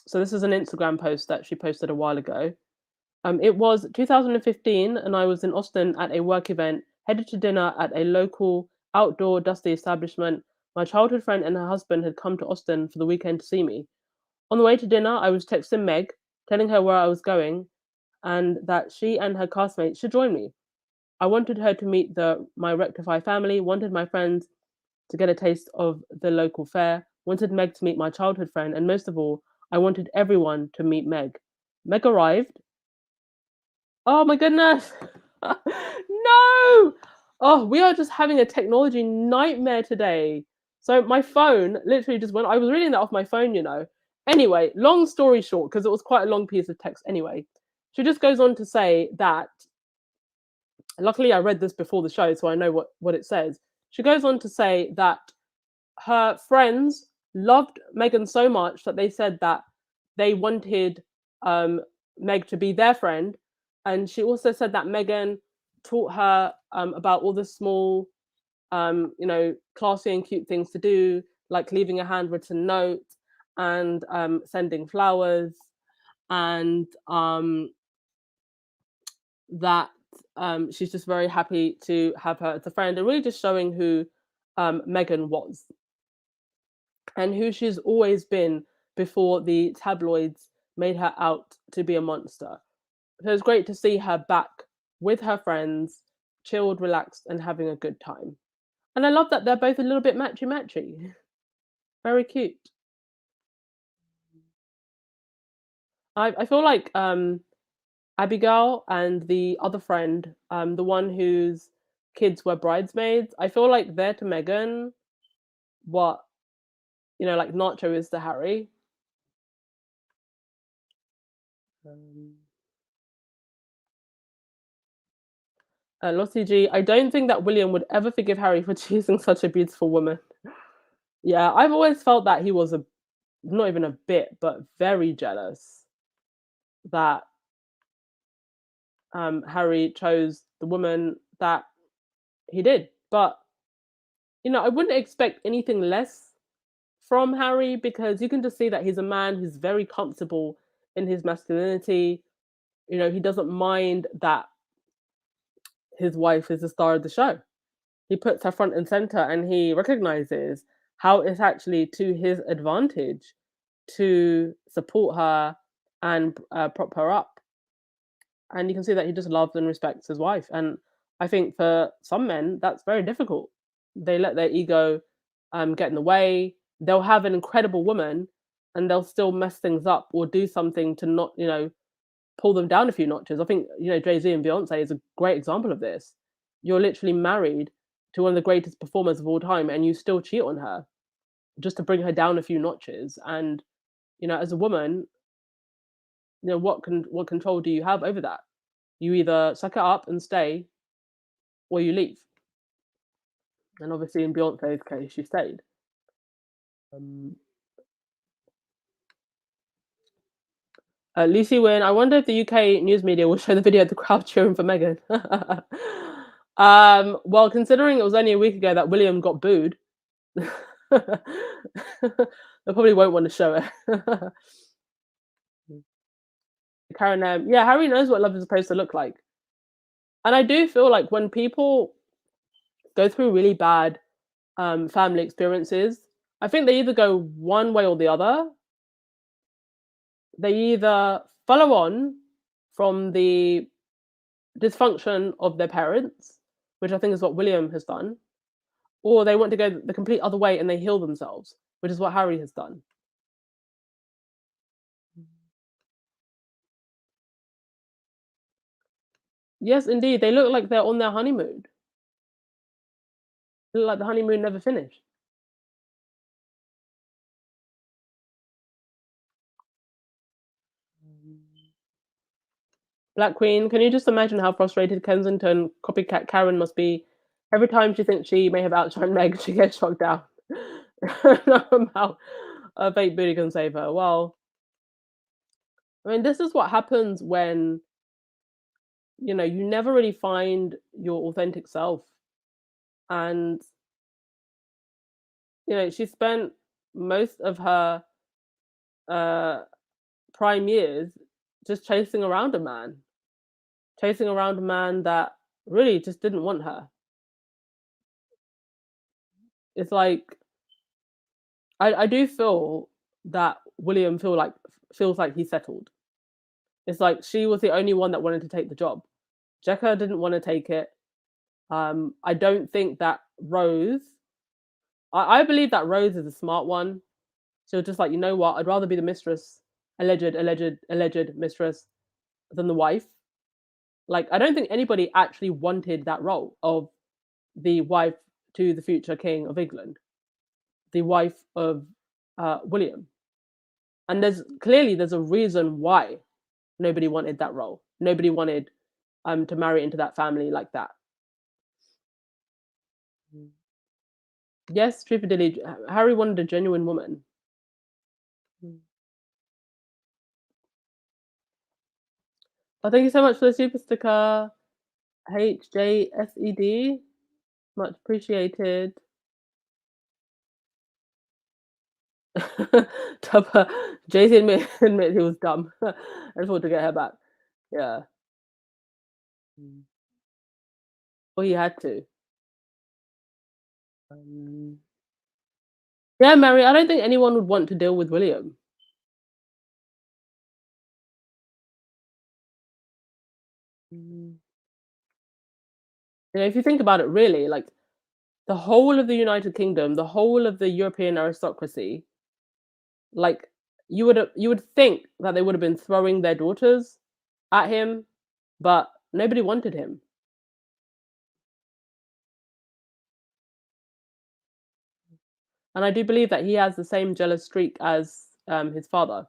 [SPEAKER 2] so this is an Instagram post that she posted a while ago. It was 2015, and I was in Austin at a work event, headed to dinner at a local outdoor dusty establishment. My childhood friend and her husband had come to Austin for the weekend to see me. On the way to dinner, I was texting Meg, telling her where I was going and that she and her classmates should join me. I wanted her to meet my Rectify family, wanted my friends to get a taste of the local fare, wanted Meg to meet my childhood friend, and most of all, I wanted everyone to meet Meg. Meg arrived. Oh my goodness. No. Oh, we are just having a technology nightmare today. So my phone literally just went. I was reading that off my phone, you know. Anyway, long story short, because it was quite a long piece of text anyway, she just goes on to say that, luckily I read this before the show, so I know what it says. She goes on to say that her friends loved Meghan so much that they said that they wanted Meg to be their friend. And she also said that Meghan taught her about all the small, classy and cute things to do, like leaving a handwritten note and sending flowers, and that she's just very happy to have her as a friend, and really just showing who Meghan was and who she's always been before the tabloids made her out to be a monster. So it's great to see her back with her friends, chilled, relaxed, and having a good time. And I love that they're both a little bit matchy matchy. Very cute. I feel like Abigail and the other friend, the one whose kids were bridesmaids, I feel like they're to Meghan what, like Nacho is to Harry. Lottie G, I don't think that William would ever forgive Harry for choosing such a beautiful woman. Yeah, I've always felt that he was not even a bit, but very jealous that Harry chose the woman that he did. But I wouldn't expect anything less from Harry, because you can just see that he's a man who's very comfortable in his masculinity. He doesn't mind that his wife is the star of the show. He puts her front and center, and he recognizes how it's actually to his advantage to support her and prop her up. And you can see that he just loves and respects his wife. And I think for some men, that's very difficult. They let their ego get in the way. They'll have an incredible woman and they'll still mess things up or do something to not, pull them down a few notches. I think, Jay-Z and Beyonce is a great example of this. You're literally married to one of the greatest performers of all time and you still cheat on her just to bring her down a few notches. And, as a woman, what control do you have over that? You either suck it up and stay or you leave. And obviously in Beyonce's case, she stayed. Lucy Wynn, I wonder if the UK news media will show the video of the crowd cheering for Meghan. Well, considering it was only a week ago that William got booed, they probably won't want to show it. Karen, yeah, Harry knows what love is supposed to look like. And I do feel like when people go through really bad family experiences, I think they either go one way or the other. They either follow on from the dysfunction of their parents, which I think is what William has done, or they want to go the complete other way and they heal themselves, which is what Harry has done. Yes, indeed. They look like they're on their honeymoon. They look like the honeymoon never finished. Black Queen, can you just imagine how frustrated Kensington copycat Karen must be? Every time she thinks she may have outshined Meg, she gets shocked down. No amount of fake booty can save her. Well, I mean, this is what happens when, you never really find your authentic self. And, she spent most of her prime years just chasing around a man that really just didn't want her. It's like I do feel that William feels like he's settled. It's like she was the only one that wanted to take the job. Jekka didn't want to take it. I don't think that Rose. I believe that Rose is a smart one. She was just like, you know what? I'd rather be the mistress, alleged mistress, than the wife. Like, I don't think anybody actually wanted that role of the wife to the future king of England, the wife of William. And there's a reason why nobody wanted that role. Nobody wanted to marry into that family like that. Yes, Trooper Dilly, Harry wanted a genuine woman. Oh, thank you so much for the super sticker, HJSED. Much appreciated. Tupper, Jay-Z admit he was dumb. I just want to get her back. Yeah. Well, he had to. Yeah, Mary, I don't think anyone would want to deal with William. If you think about it, really, like the whole of the United Kingdom, the whole of the European aristocracy, like you would think that they would have been throwing their daughters at him, but nobody wanted him. And I do believe that he has the same jealous streak as his father.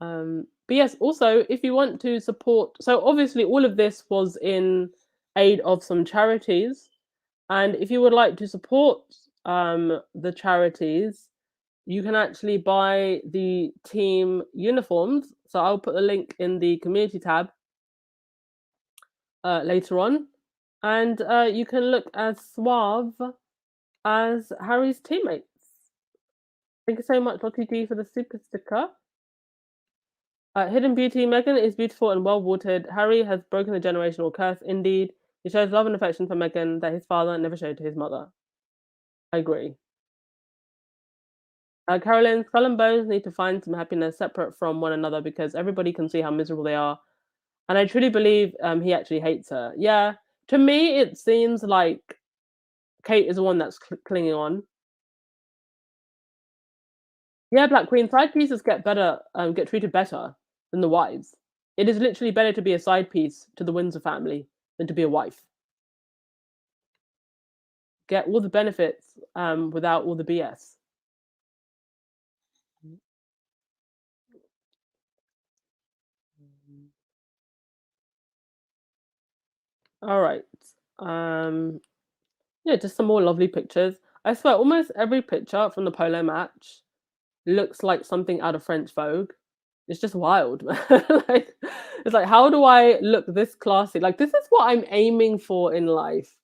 [SPEAKER 2] But yes, also, if you want to support, so obviously all of this was in aid of some charities. And if you would like to support the charities, you can actually buy the team uniforms. So I'll put the link in the community tab later on. And you can look as suave as Harry's teammates. Thank you so much, Lottie D, for the super sticker. Hidden Beauty, Meghan is beautiful and well watered. Harry has broken the generational curse. Indeed, he shows love and affection for Meghan that his father never showed to his mother. I agree. Carolyn, Skull and Bones need to find some happiness separate from one another because everybody can see how miserable they are. And I truly believe he actually hates her. Yeah, to me, it seems like Kate is the one that's clinging on. Yeah, Black Queen, side pieces get treated better than the wives. It is literally better to be a side piece to the Windsor family than to be a wife. Get all the benefits without all the BS. All right. Yeah, just some more lovely pictures. I swear, almost every picture from the polo match looks like something out of French Vogue. It's just wild, man. Like, it's like, how do I look this classy? Like, this is what I'm aiming for in life.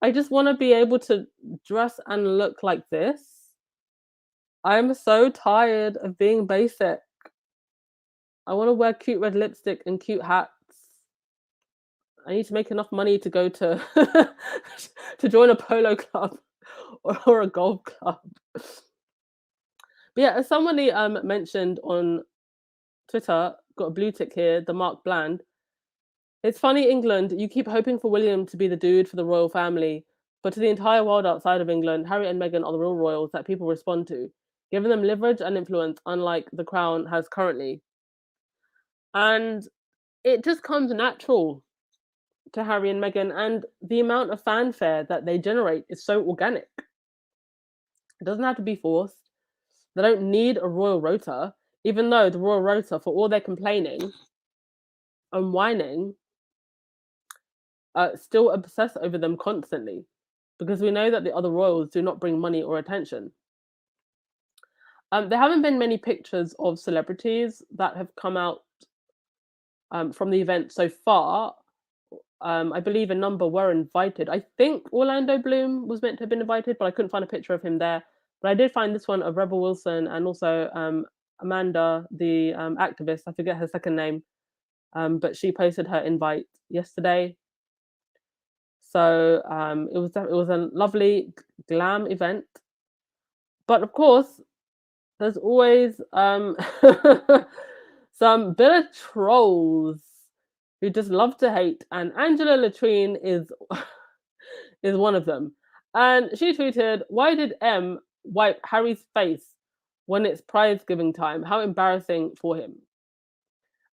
[SPEAKER 2] I just want to be able to dress and look like this. I'm so tired of being basic. I want to wear cute red lipstick and cute hats. I need to make enough money to go to to join a polo club or a golf club. But yeah, as somebody mentioned on Twitter, got a blue tick here, the Mark Bland. It's funny, England, you keep hoping for William to be the dude for the royal family, but to the entire world outside of England, Harry and Meghan are the real royals that people respond to, giving them leverage and influence, unlike the crown has currently. And it just comes natural to Harry and Meghan, and the amount of fanfare that they generate is so organic. It doesn't have to be forced. They don't need a royal rota, even though the royal rota, for all their complaining and whining, still obsess over them constantly, because we know that the other royals do not bring money or attention. There haven't been many pictures of celebrities that have come out from the event so far. I believe a number were invited. I think Orlando Bloom was meant to have been invited, but I couldn't find a picture of him there. But I did find this one of Rebel Wilson and also Amanda, the activist. I forget her second name, but she posted her invite yesterday. So it was a lovely glam event. But of course, there's always some bitter trolls who just love to hate, and Angela Latrine is one of them. And she tweeted, "Why did M wipe Harry's face when it's prize giving time. How embarrassing for him.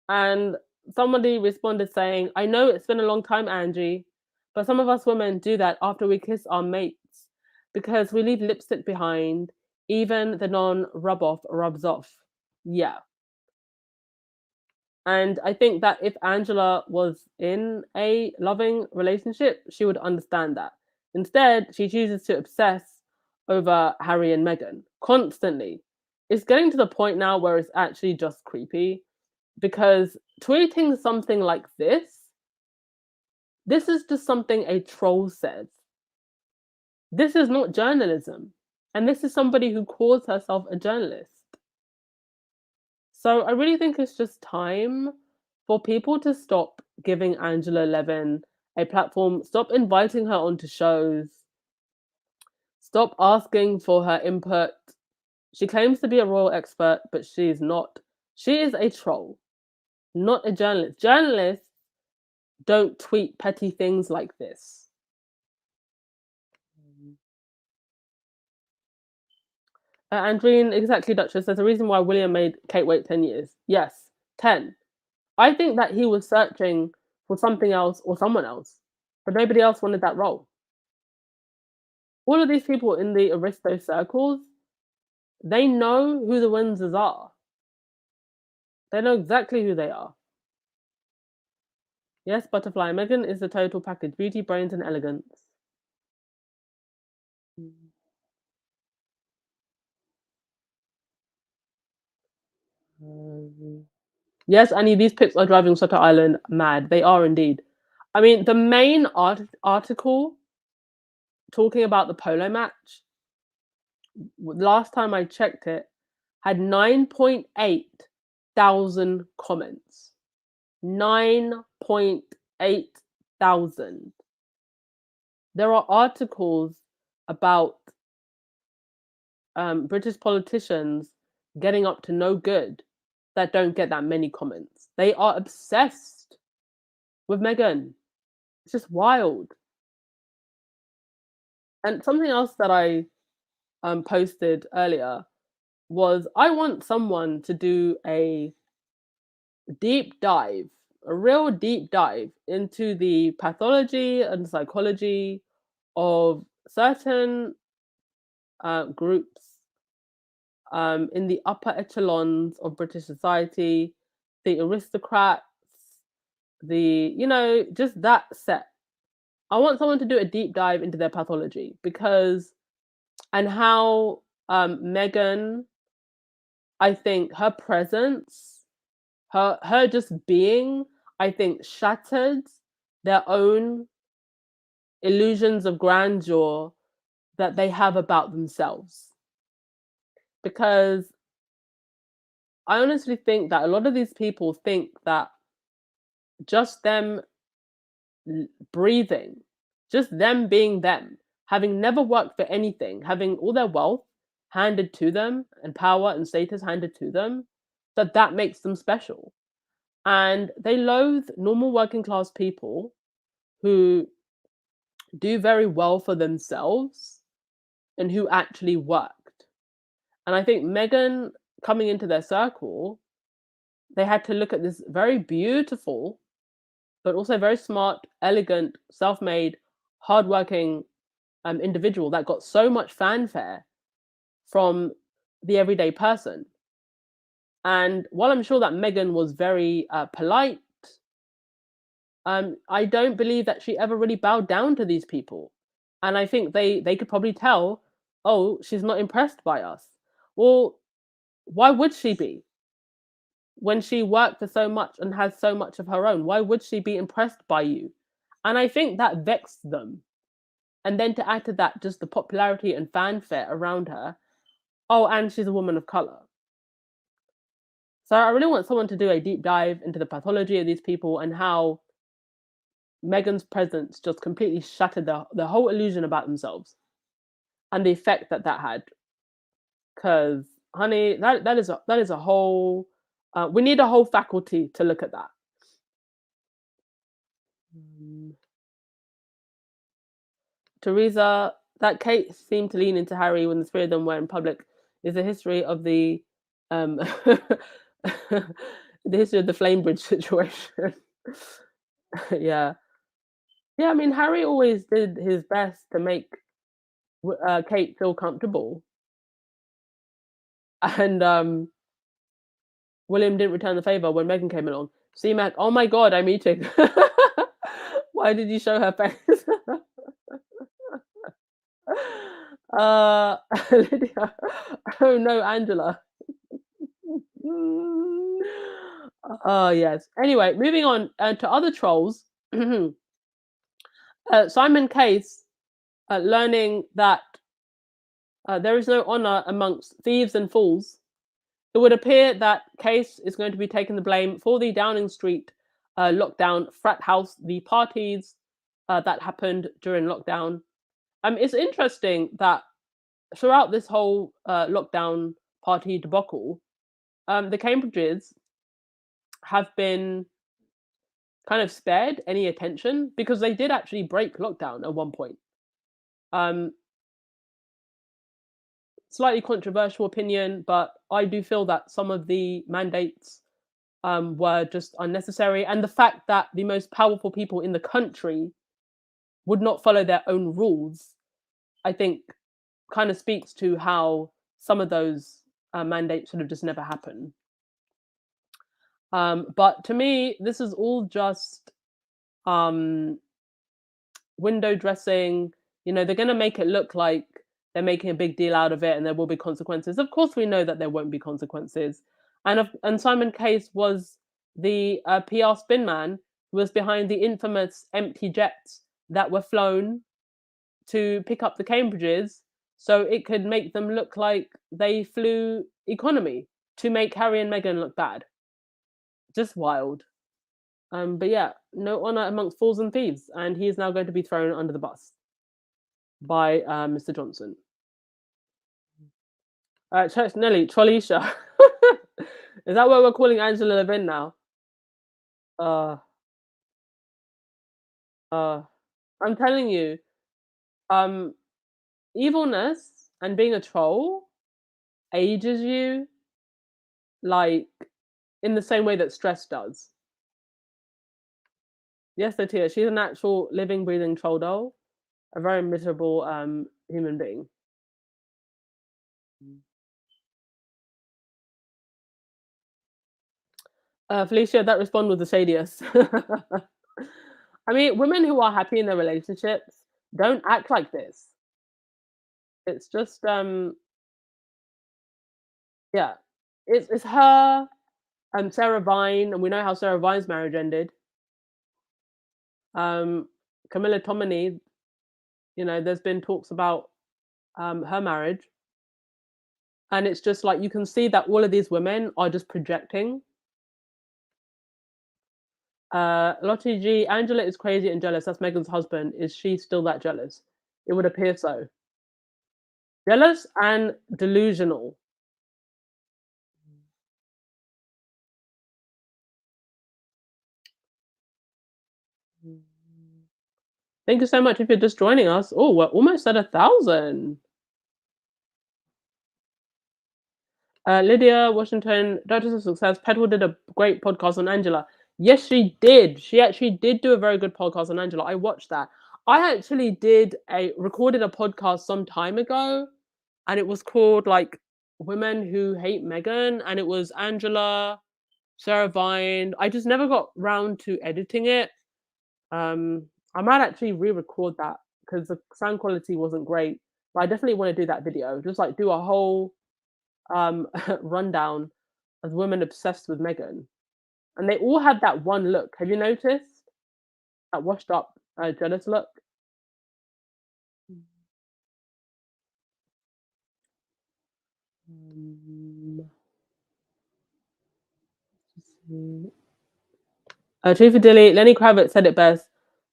[SPEAKER 2] And somebody responded saying, I know it's been a long time, Angie, but some of us women do that after we kiss our mates because we leave lipstick behind. Even the non rub off rubs off. Yeah. And I think that if Angela was in a loving relationship, she would understand that. Instead, she chooses to obsess over Harry and Meghan constantly. It's getting to the point now where it's actually just creepy because tweeting something like this is just something a troll says. This is not journalism. And this is somebody who calls herself a journalist. So I really think it's just time for people to stop giving Angela Levin a platform, stop inviting her onto shows, stop asking for her input. She claims to be a royal expert, but she's not. She is a troll, not a journalist. Journalists don't tweet petty things like this. Andreen, exactly, Duchess. There's a reason why William made Kate wait 10 years. Yes, 10. I think that he was searching for something else or someone else, but nobody else wanted that role. All of these people in the Aristo circles, they know who the Windsors are. They know exactly who they are. Yes, Butterfly. Meghan is the total package. Beauty, brains, and elegance. Yes, Annie, these pics are driving Shutter Island mad. They are indeed. I mean, the main article talking about the polo match, last time I checked it, had 9.8 thousand comments. 9.8 thousand. There are articles about British politicians getting up to no good that don't get that many comments. They are obsessed with Meghan. It's just wild. And something else that I posted earlier was I want someone to do a deep dive, a real deep dive into the pathology and psychology of certain groups in the upper echelons of British society, the aristocrats, just that set. I want someone to do a deep dive into their pathology and how Meghan, I think her presence, her just being, I think shattered their own illusions of grandeur that they have about themselves. Because I honestly think that a lot of these people think that just them breathing, just them being them, having never worked for anything, having all their wealth handed to them and power and status handed to them, that makes them special. And they loathe normal working class people who do very well for themselves and who actually worked. And I think Meghan coming into their circle, they had to look at this very beautiful, but also very smart, elegant, self-made, hardworking individual that got so much fanfare from the everyday person. And while I'm sure that Meghan was very polite, I don't believe that she ever really bowed down to these people. And I think they could probably tell, oh, she's not impressed by us. Well, why would she be? When she worked for so much and has so much of her own, why would she be impressed by you? And I think that vexed them. And then to add to that, just the popularity and fanfare around her. Oh, and she's a woman of color. So I really want someone to do a deep dive into the pathology of these people and how Meghan's presence just completely shattered the whole illusion about themselves and the effect that had. Because, honey, that is a whole. We need a whole faculty to look at that. Teresa, that Kate seemed to lean into Harry when the three of them were in public is the history of the the history of the flame bridge situation. Yeah. Yeah, I mean, Harry always did his best to make Kate feel comfortable, and William didn't return the favor when Meghan came along. See, Mac, oh my God, I'm eating. Why did you show her face? uh, Lydia. Oh no, Angela. Oh yes. Anyway, moving on to other trolls. Simon Case learning that there is no honor amongst thieves and fools. It would appear that Case is going to be taking the blame for the Downing Street lockdown frat house, the parties that happened during lockdown. It's interesting that throughout this whole lockdown party debacle, the Cambridges have been kind of spared any attention because they did actually break lockdown at one point. Um, Slightly controversial opinion, but I do feel that some of the mandates were just unnecessary. And the fact that the most powerful people in the country would not follow their own rules, I think, kind of speaks to how some of those mandates should have just never happened. But to me, this is all just um, window dressing. You know, they're going to make it look like they're making a big deal out of it and there will be consequences. Of course, we know that there won't be consequences. And Simon Case was the PR spin man who was behind the infamous empty jets that were flown to pick up the Cambridges so it could make them look like they flew economy to make Harry and Meghan look bad. Just wild. But yeah, no honor amongst fools and thieves, and he is now going to be thrown under the bus by Mr. Johnson. Church Nelly, Trollisha. Is that what we're calling Angela Levin now? I'm telling you, um, evilness and being a troll ages you like in the same way that stress does. Yes, Latia, she's an actual living, breathing troll doll, a very miserable human being. Felicia, that respond with the shadiest. I mean, women who are happy in their relationships don't act like this. It's just yeah. It's her and Sarah Vine, and we know how Sarah Vine's marriage ended. Camilla Tominey, you know, there's been talks about her marriage. And it's just like you can see that all of these women are just projecting. Lottie G, Angela is crazy and jealous. That's Meghan's husband. Is she still that jealous? It would appear so. Jealous and delusional. Thank you so much if you're just joining us. Oh, we're almost at 1,000. Lydia Washington, Duchess of Success. Petal did a great podcast on Angela. Yes, she did. She actually did do a very good podcast on Angela. I watched that. I actually recorded a podcast some time ago, and it was called like Women Who Hate Meghan, and it was Angela, Sarah Vine. I just never got round to editing it. I might actually re-record that because the sound quality wasn't great. But I definitely want to do that video. Just like do a whole rundown of women obsessed with Meghan. And they all had that one look. Have you noticed? That washed up, jealous look. Truth or Dilly, Lenny Kravitz said it best.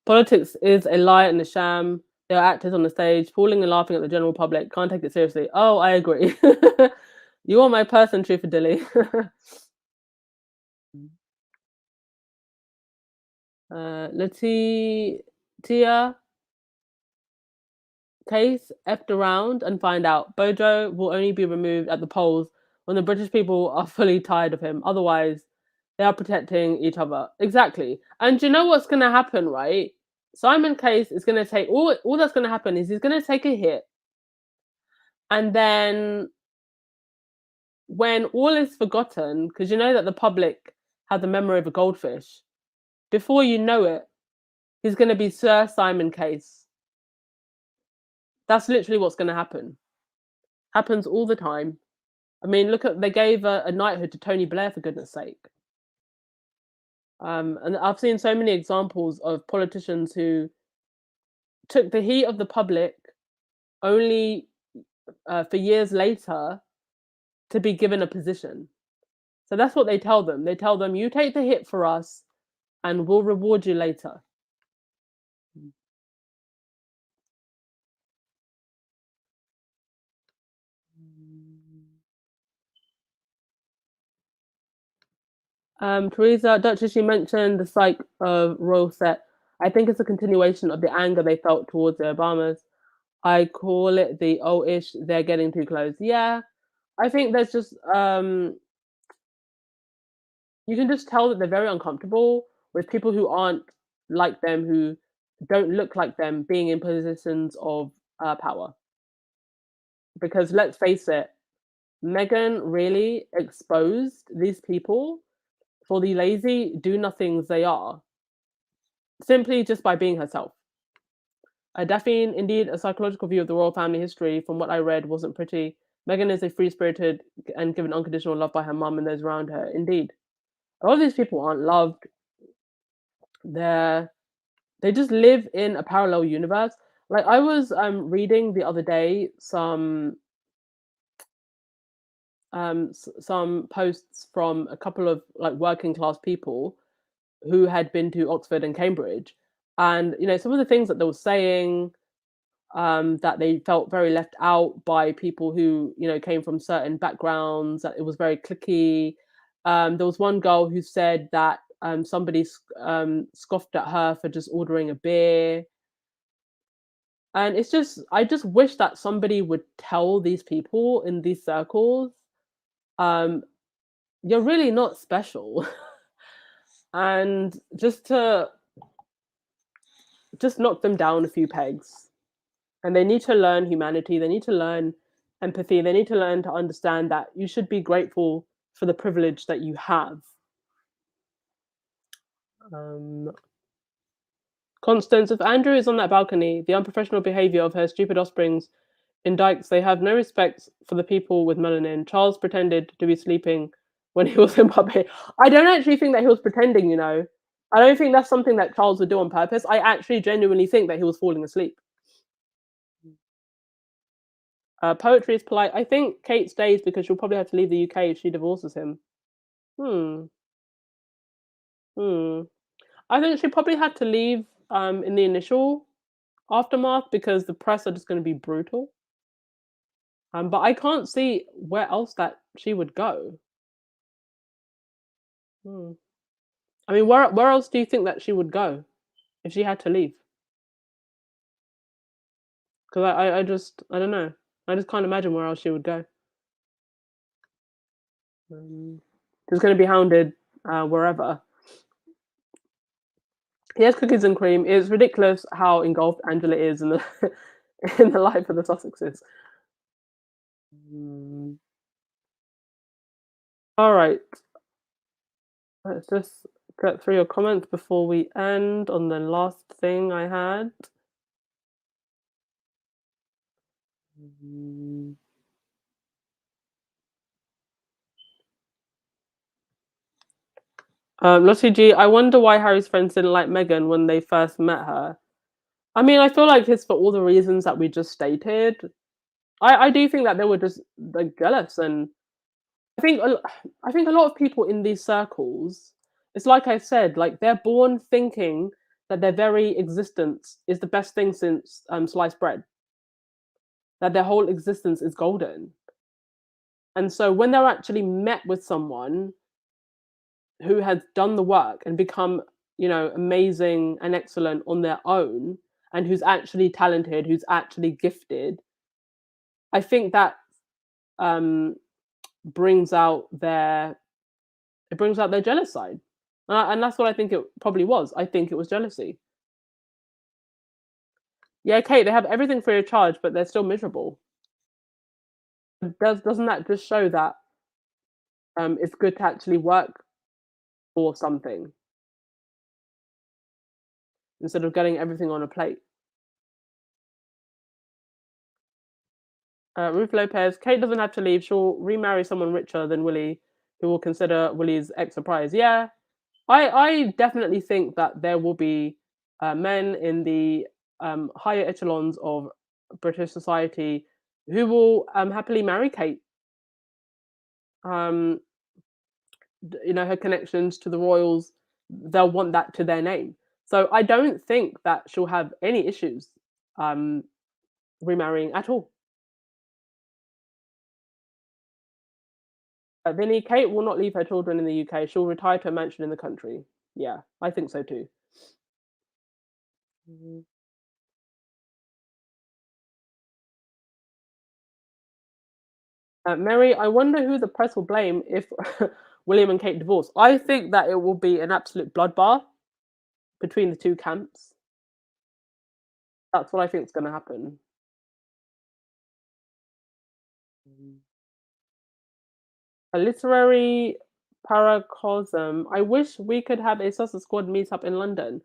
[SPEAKER 2] Politics is a lie and a sham. They are actors on the stage, fooling and laughing at the general public. Can't take it seriously. Oh, I agree. You are my person, Truth or Dilly. Tia, case effed around and find out. Bojo will only be removed at the polls when the British people are fully tired of him. Otherwise, they are protecting each other. Exactly. And do you know what's going to happen, right? Simon Case is going to take all that's going to happen is he's going to take a hit. And then when all is forgotten, because you know that the public have the memory of a goldfish, before you know it, he's going to be Sir Simon Case. That's literally what's going to happen. Happens all the time. I mean, look at they gave a knighthood to Tony Blair, for goodness sake. And I've seen so many examples of politicians who took the heat of the public only for years later to be given a position. So that's what they tell them. They tell them, you take the hit for us and we'll reward you later. Teresa, Duchess, you mentioned the psych of Royal Set. I think it's a continuation of the anger they felt towards the Obamas. I call it the oh ish, they're getting too close. Yeah. I think there's just you can just tell that they're very uncomfortable with people who aren't like them, who don't look like them, being in positions of power. Because let's face it, Meghan really exposed these people for the lazy do nothings they are, simply just by being herself. Daphne, indeed, a psychological view of the royal family history, from what I read, wasn't pretty. Meghan is a free spirited and given unconditional love by her mum and those around her. Indeed. A lot of these people aren't loved. They just live in a parallel universe. Like I was reading the other day some some posts from a couple of like working class people who had been to Oxford and Cambridge, and you know some of the things that they were saying, that they felt very left out by people who you know came from certain backgrounds. That it was very cliquey. There was one girl who said that somebody scoffed at her for just ordering a beer, and it's just I just wish that somebody would tell these people in these circles, um, you're really not special, and just knock them down a few pegs. And they need to learn humanity. They need to learn empathy. They need to learn to understand that you should be grateful for the privilege that you have. Um, Constance, if Andrew is on that balcony, the unprofessional behaviour of her stupid offsprings indicts they have no respect for the people with melanin. Charles pretended to be sleeping when he was in public. I don't actually think that he was pretending, you know. I don't think that's something that Charles would do on purpose. I actually genuinely think that he was falling asleep. Poetry is polite. I think Kate stays because she'll probably have to leave the UK if she divorces him. Hmm. Hmm. I think she probably had to leave in the initial aftermath because the press are just going to be brutal. But I can't see where else that she would go. Hmm. I mean, where else do you think that she would go if she had to leave? Because I don't know. I just can't imagine where else she would go. She's going to be hounded wherever. Yes, cookies and cream. It's ridiculous how engulfed Angela is in the in the life of the Sussexes. All right, let's just get through your comments before we end on the last thing I had. Lottie G, I wonder why Harry's friends didn't like Meghan when they first met her. I mean, I feel like it's for all the reasons that we just stated. I do think that they were just like jealous, and I think a lot of people in these circles, it's like I said, like they're born thinking that their very existence is the best thing since sliced bread. That their whole existence is golden, and so when they're actually met with someone who has done the work and become, you know, amazing and excellent on their own, and who's actually talented, who's actually gifted, I think that um, brings out their jealous side, and that's what I think it probably was. I think it was jealousy. Yeah, Kate, they have everything free of charge, but they're still miserable. Doesn't that just show that it's good to actually work for something instead of getting everything on a plate? Ruth Lopez, Kate doesn't have to leave. She'll remarry someone richer than Willie, who will consider Willie's ex a prize. Yeah, I definitely think that there will be men in the higher echelons of British society who will happily marry Kate. Um, her connections to the royals, they'll want that to their name. So I don't think that she'll have any issues um, remarrying at all. Vinny, Kate will not leave her children in the UK. She'll retire to a mansion in the country. Yeah, I think so too. Mhm. Mary, I wonder who the press will blame if William and Kate divorce. I think that it will be an absolute bloodbath between the two camps. That's what I think is going to happen. Mhm. A literary paracosm. I wish we could have a Sussex Squad meetup in London.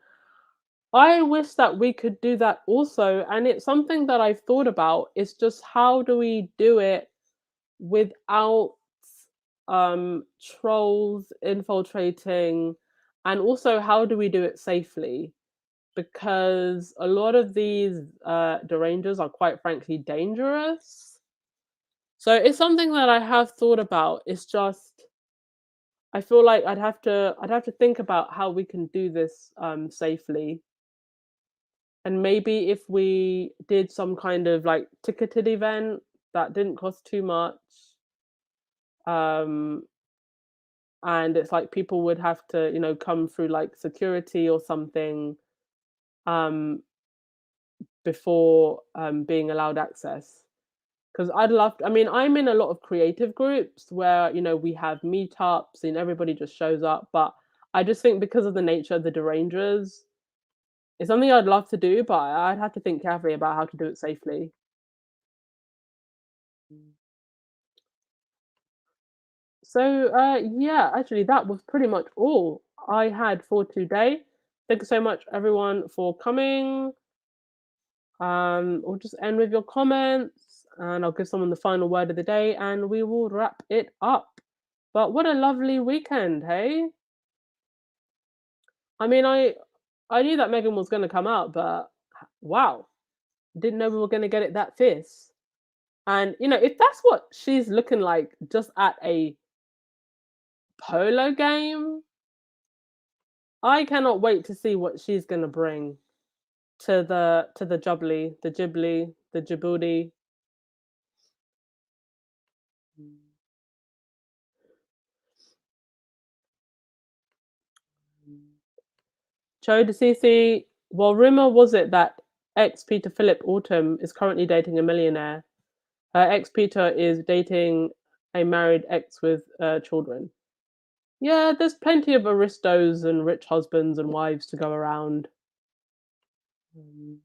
[SPEAKER 2] I wish that we could do that also, and it's something that I've thought about. It's just how do we do it without trolls infiltrating, and also how do we do it safely? Because a lot of these derangers are quite frankly dangerous. So it's something that I have thought about. It's just I feel like I'd have to think about how we can do this safely. And maybe if we did some kind of like ticketed event that didn't cost too much, um, and it's like people would have to, come through like security or something um, before being allowed access. Because I mean, I'm in a lot of creative groups where, we have meetups and everybody just shows up. But I just think because of the nature of the derangers, it's something I'd love to do, but I'd have to think carefully about how to do it safely. So, yeah, actually, that was pretty much all I had for today. Thank you so much, everyone, for coming. We'll just end with your comments, and I'll give someone the final word of the day, and we will wrap it up. But what a lovely weekend, hey? I mean, I knew that Megan was going to come out, but wow, didn't know we were going to get it that fierce. And if that's what she's looking like just at a polo game, I cannot wait to see what she's going to bring to the jubbly, the ghibli, the Djibouti. Joe DeCecy, well, rumor was it that ex Peter Philip Autumn is currently dating a millionaire. Her ex Peter is dating a married ex with children. Yeah, there's plenty of aristos and rich husbands and wives to go around. Mm.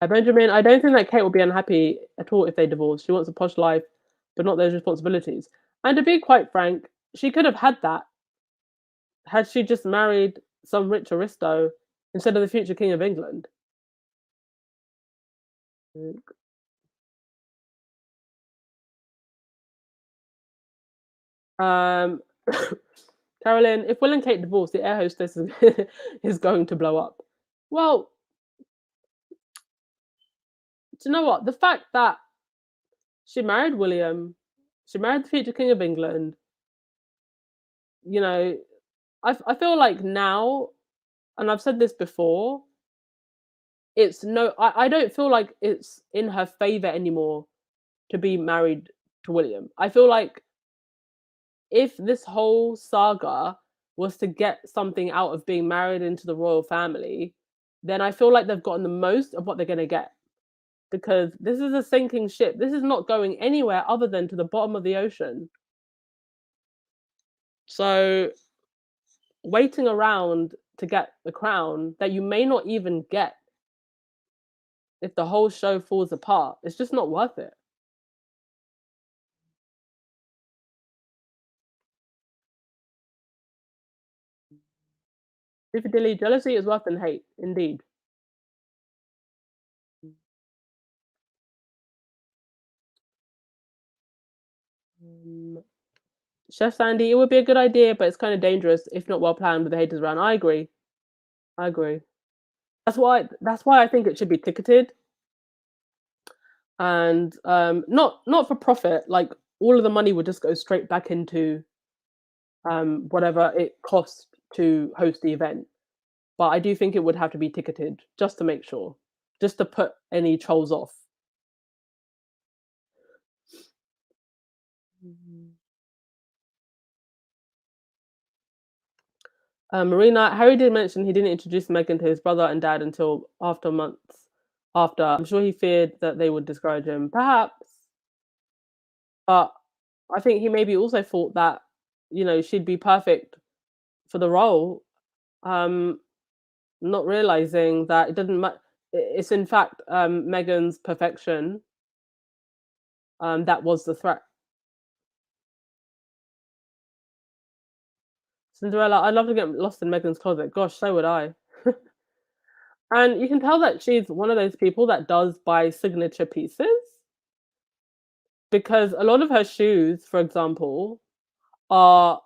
[SPEAKER 2] Benjamin, I don't think that Kate will be unhappy at all if they divorce. She wants a posh life, but not those responsibilities. And to be quite frank, she could have had that had she just married some rich aristo instead of the future king of England. Um, Carolyn, if Will and Kate divorce, the air hostess is, is going to blow up. Well, do you know what? The fact that she married William, she married the future king of England, you know, I feel like now, and I've said this before, it's no, I don't feel like it's in her favor anymore to be married to William. I feel like if this whole saga was to get something out of being married into the royal family, then I feel like they've gotten the most of what they're going to get, because this is a sinking ship. This is not going anywhere other than to the bottom of the ocean. So waiting around to get the crown that you may not even get if the whole show falls apart, it's just not worth it. Piccadilly, jealousy is worse than hate, indeed. Um, Chef Sandy, it would be a good idea, but it's kind of dangerous if not well planned with the haters around. I agree. I agree. That's why I think it should be ticketed and not for profit. Like all of the money would just go straight back into whatever it cost to host the event. But I do think it would have to be ticketed just to make sure, just to put any trolls off. Mhm. Marina, Harry did mention he didn't introduce Meghan to his brother and dad until after months after. I'm sure he feared that they would discourage him, perhaps. But I think he maybe also thought that, she'd be perfect for the role, um, not realizing that it doesn't matter. It's in fact Meghan's perfection that was the threat. Cinderella, I'd love to get lost in Meghan's closet. Gosh, so would I. And you can tell that she's one of those people that does buy signature pieces, because a lot of her shoes, for example, are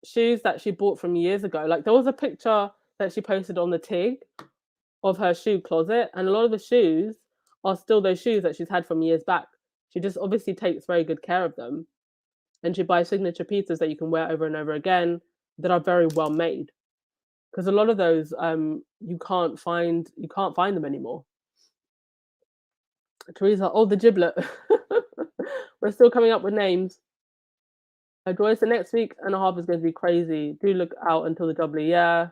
[SPEAKER 2] shoes that she bought from years ago. Like there was a picture that she posted on the TIG of her shoe closet, and a lot of the shoes are still those shoes that she's had from years back. She just obviously takes very good care of them, and she buys signature pieces that you can wear over and over again that are very well made. Because a lot of those you can't find them anymore. Teresa, oh the giblet. We're still coming up with names. Joyce, the next week and a half is going to be crazy. Do look out until the jubbly. Yeah,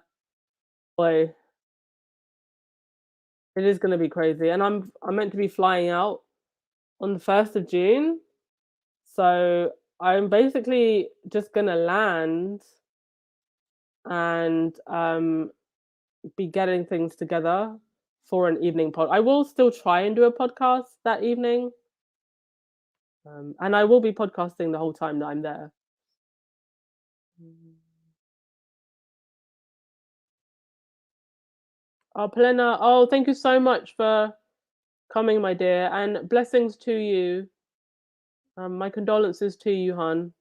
[SPEAKER 2] boy, it is going to be crazy. And I'm meant to be flying out on the 1st of June, so I'm basically just gonna land and be getting things together for an evening pod. I will still try and do a podcast that evening, and I will be podcasting the whole time that I'm there. Oh, Pelena, oh, thank you so much for coming, my dear, and blessings to you. My condolences to you, hon.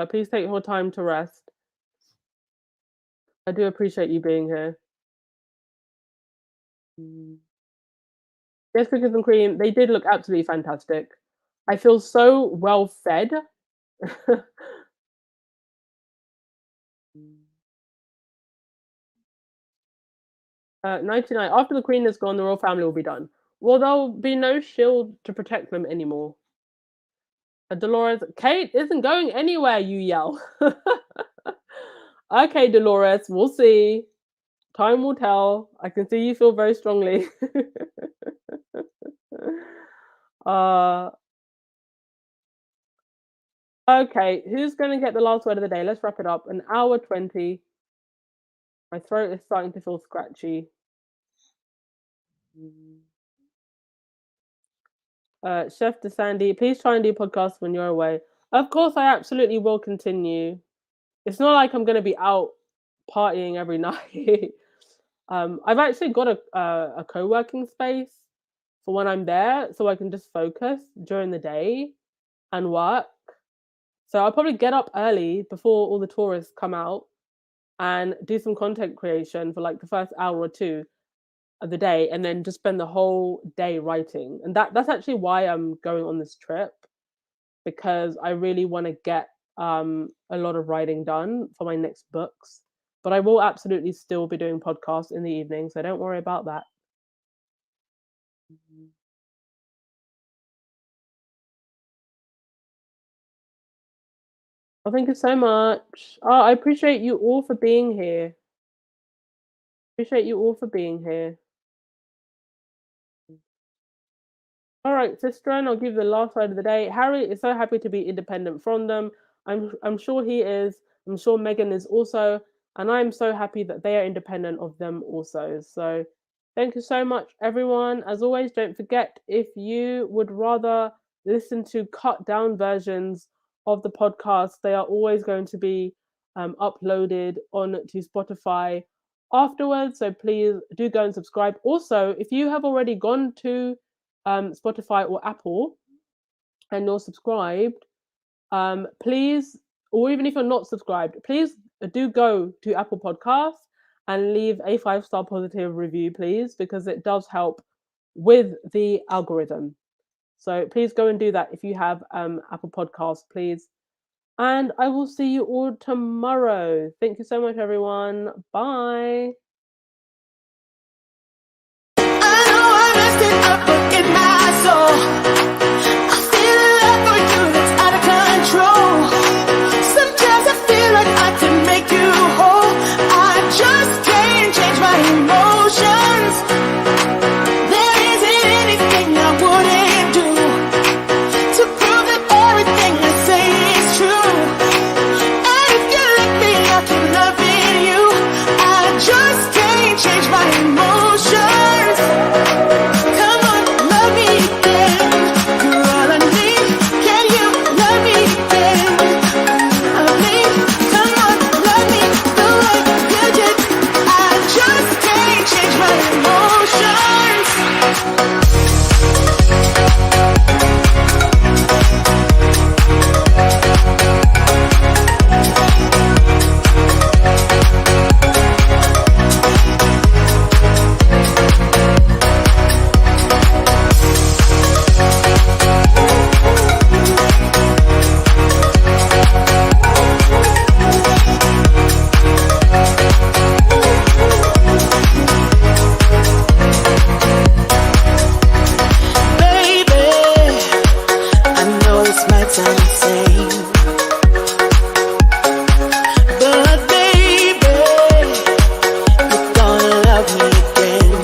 [SPEAKER 2] Please take your time to rest. I do appreciate you being here. Mm. Yes, cookies and cream, they did look absolutely fantastic. I feel so well fed. 99. After the queen is gone, the royal family will be done. Well, there'll be no shield to protect them anymore. Dolores, Kate isn't going anywhere, you yell. Okay, Dolores, we'll see. Time will tell. I can see you feel very strongly. uh, okay, who's going to get the last word of the day? Let's wrap it up. An hour 20. My throat is starting to feel scratchy. Chef de Sandy, please try and do podcasts when you're away. Of course, I absolutely will continue. It's not like I'm going to be out partying every night. I've actually got a co-working space for when I'm there, so I can just focus during the day and work. So I'll probably get up early before all the tourists come out and do some content creation for like the first hour or two of the day, and then just spend the whole day writing. And that's actually why I'm going on this trip, because I really want to get a lot of writing done for my next books. But I will absolutely still be doing podcasts in the evening, so don't worry about that. Oh, thank you so much. Oh, I appreciate you all for being here. Appreciate you all for being here. All right, sister, and I'll give you the last word of the day. Harry is so happy to be independent from them. I'm sure he is. I'm sure Meghan is also, and I'm so happy that they are independent of them also. So, thank you so much, everyone. As always, don't forget if you would rather listen to cut down versions of the podcast, they are always going to be uploaded onto Spotify afterwards. So please do go and subscribe. Also, if you have already gone to Spotify or Apple and you're subscribed, please, or even if you're not subscribed, please do go to Apple Podcasts and leave a 5-star positive review, please, because it does help with the algorithm. So please go and do that if you have Apple Podcasts, please. And I will see you all tomorrow. Thank you so much, everyone. Bye.
[SPEAKER 1] I know I messed it up, but in my soul, I feel a love for you that's out of control. Sometimes I feel like I can make you whole. I just can't change my emotions. There isn't anything I wouldn't do to prove that everything I say is true. And if you let me, I'll keep loving you. I just can't change my emotions. Come on, love me again. You're all I need. Can you love me again? I need. Come on, love me the way you did. I just can't change my emotions. Baby, I know this might sound insane, but baby, you're gonna love me again,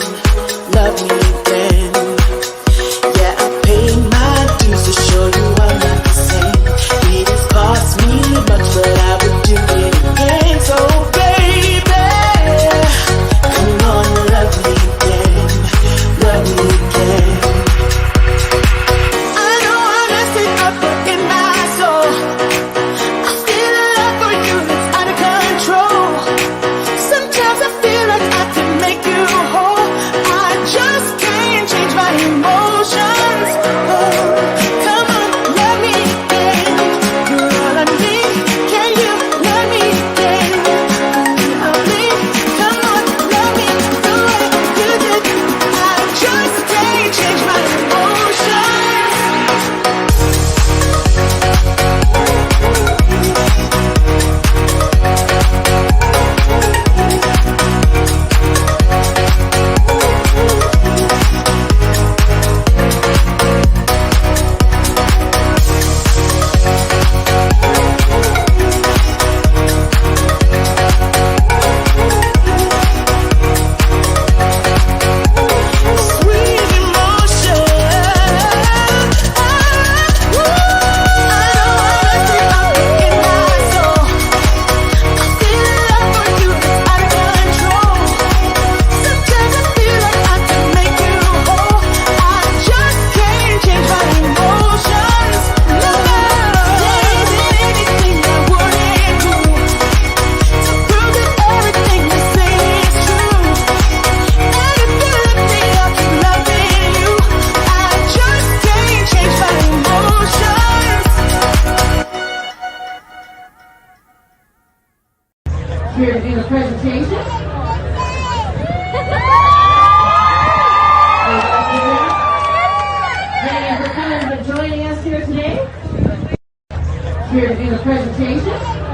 [SPEAKER 1] love me again. Yeah, I paid my dues to show you I'm not the same. It has cost me much, but I would do it again. So baby, come on, love me again, love me again. I know I messed it up, but in my soul, I feel a love for you that's out of control. Sometimes I feel like I can make you whole. I just can't change my emotions. Oh, come on, love me again. You're all I need. Can you love me again? I need. Come on, love me the way you did. I just can't change my emotions. Sweet emotion. I know I messed it up in my soul. I feel a love for you that's out of control. Sometimes I feel like I can make you whole. I just can't change my emotions. No, there isn't anything I wouldn't do to prove that everything I say is true. And if you let me, I'll keep loving you. I just can't change my emotions.
[SPEAKER 3] Here to do the presentation. Thank you for coming and joining us here today. Here to do the presentation.